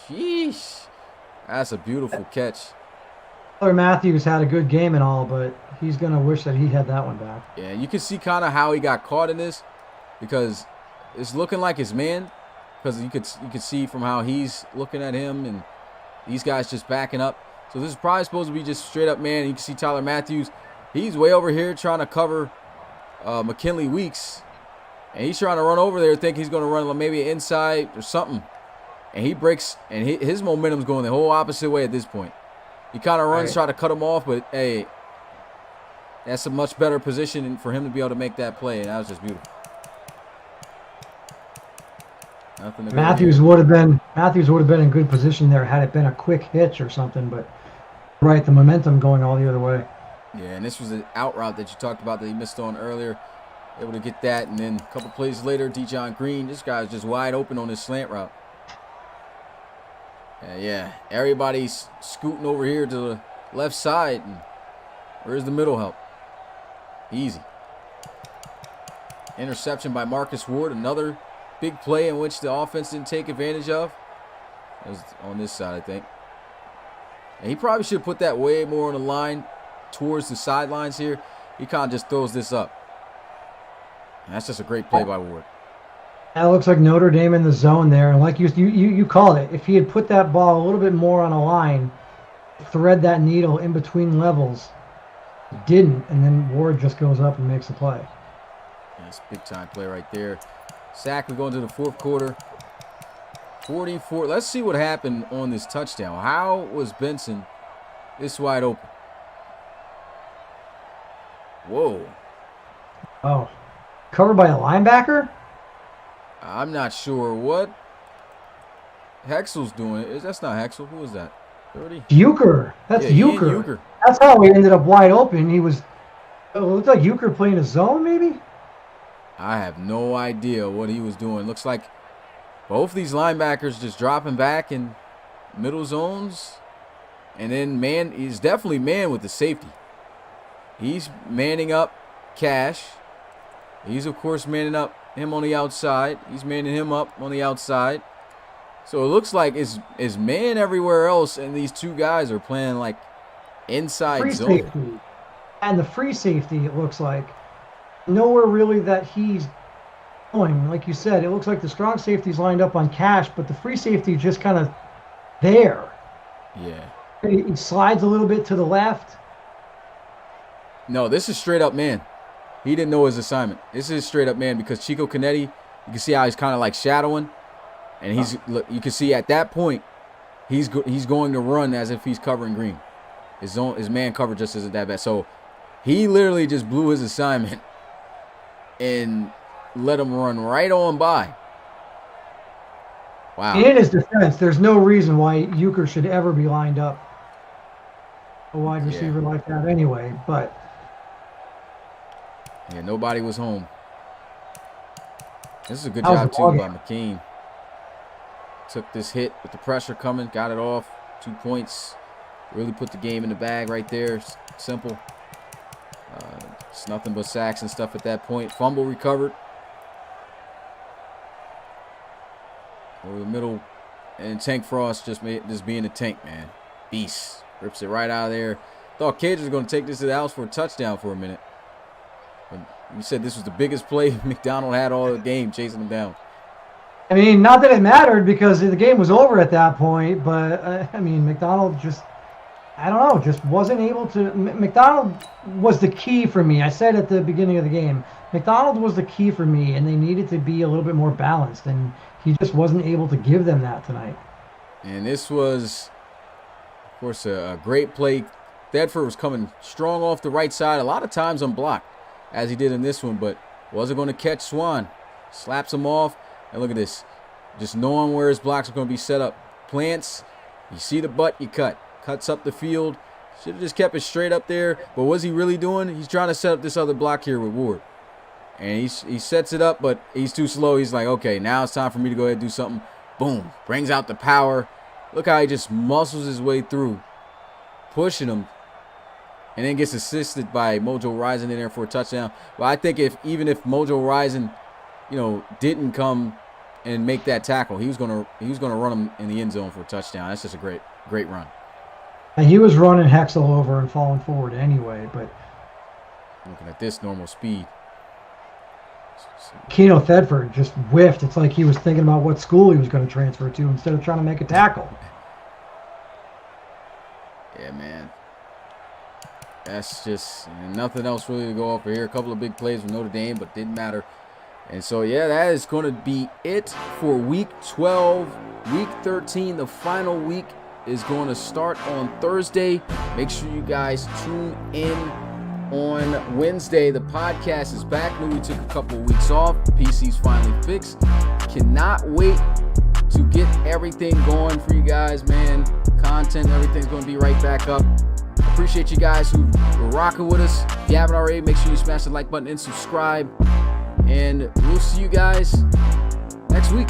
Sheesh. That's a beautiful catch. Tyler Matthews had a good game and all, but he's going to wish that he had that one back. Yeah, you can see kind of how he got caught in this, because it's looking like his man, because you could see from how he's looking at him, and these guys just backing up. So this is probably supposed to be just straight up man. You can see Tyler Matthews. He's way over here trying to cover McKinley Weeks, and he's trying to run over there thinking he's going to run maybe inside or something. And he breaks, and his momentum's going the whole opposite way at this point. He kind of runs, try to cut him off, but, hey, that's a much better position for him to be able to make that play, and that was just beautiful. Matthews would have been in good position there had it been a quick hitch or something, but the momentum going all the other way. Yeah, and this was an out route that you talked about that he missed on earlier. Able to get that, and then a couple plays later, Dejon Green, this guy's just wide open on his slant route. Yeah, everybody's scooting over here to the left side. And where's the middle help? Easy. Interception by Marcus Ward. Another big play in which the offense didn't take advantage of. It was on this side, I think. And he probably should have put that way more on the line towards the sidelines here. He kind of just throws this up. And that's just a great play by Ward. That looks like Notre Dame in the zone there. And like you called it, if he had put that ball a little bit more on a line, thread that needle in between levels, he didn't. And then Ward just goes up and makes the play. That's big time play right there. Sack, we go into the fourth quarter. 44. Let's see what happened on this touchdown. How was Benson this wide open? Whoa. Oh. Covered by a linebacker? I'm not sure what Hexel's doing. That's not Hexel. Who is that? 30? Euchre. That's Euchre. Euchre. That's how he ended up wide open. It looked like Euchre playing a zone, maybe? I have no idea what he was doing. Looks like both these linebackers just dropping back in middle zones. And then he's definitely man with the safety. He's manning up Cash. He's, of course, manning up him on the outside. He's manning him up on the outside. So it looks like it's man everywhere else, and these two guys are playing like inside free zone. Safety. And the free safety, it looks like, nowhere really that he's going. Like you said, it looks like the strong safety's lined up on Cash, but the free safety just kind of there. Yeah. He slides a little bit to the left. No, this is straight up man. He didn't know his assignment. This is straight up man because Chico Canetti, you can see how he's kind of like shadowing. And you can see at that point, he's going to run as if he's covering Green. His man cover just isn't that bad. So he literally just blew his assignment and let him run right on by. Wow. In his defense, there's no reason why Euchre should ever be lined up a wide receiver like that anyway. But yeah, nobody was home. This is a good job too by McKean. Took this hit with the pressure coming, got it off. 2 points. Really put the game in the bag right there. Simple. It's nothing but sacks and stuff at that point. Fumble recovered. Over the middle. And Tank Frost just being a tank, man. Beast. Rips it right out of there. Thought Cage was going to take this to the house for a touchdown for a minute. But you said this was the biggest play McDonald had all the game, chasing him down. I mean, not that it mattered because the game was over at that point, but I mean, McDonald just, I don't know, just wasn't able to. McDonald was the key for me. I said at the beginning of the game, McDonald was the key for me, and they needed to be a little bit more balanced, and he just wasn't able to give them that tonight. And this was, of course, a great play. Thedford was coming strong off the right side, a lot of times unblocked, as he did in this one, but wasn't going to catch Swan. Slaps him off. And look at this. Just knowing where his blocks are going to be set up. Plants. You see the butt, you cut. Cuts up the field. Should have just kept it straight up there. But what's he really doing? He's trying to set up this other block here with Ward. And he sets it up, but he's too slow. He's like, okay, now it's time for me to go ahead and do something. Boom. Brings out the power. Look how he just muscles his way through. Pushing him. And then gets assisted by Mojo Rising in there for a touchdown. But I think even if Mojo Rising, didn't come and make that tackle, he was gonna run him in the end zone for a touchdown. That's just a great run. And he was running Hexel over and falling forward anyway, but looking at this normal speed. Keno Thedford just whiffed. It's like he was thinking about what school he was going to transfer to instead of trying to make a tackle. Yeah, man. That's just nothing else really to go off of here. A couple of big plays with Notre Dame, but didn't matter. And so, yeah, that is going to be it for Week 12. Week 13, the final week, is going to start on Thursday. Make sure you guys tune in on Wednesday. The podcast is back. Knew we took a couple of weeks off. PC's finally fixed. Cannot wait to get everything going for you guys, man. Content, everything's going to be right back up. Appreciate you guys who were rocking with us. If you haven't already, make sure you smash the like button and subscribe. And we'll see you guys next week.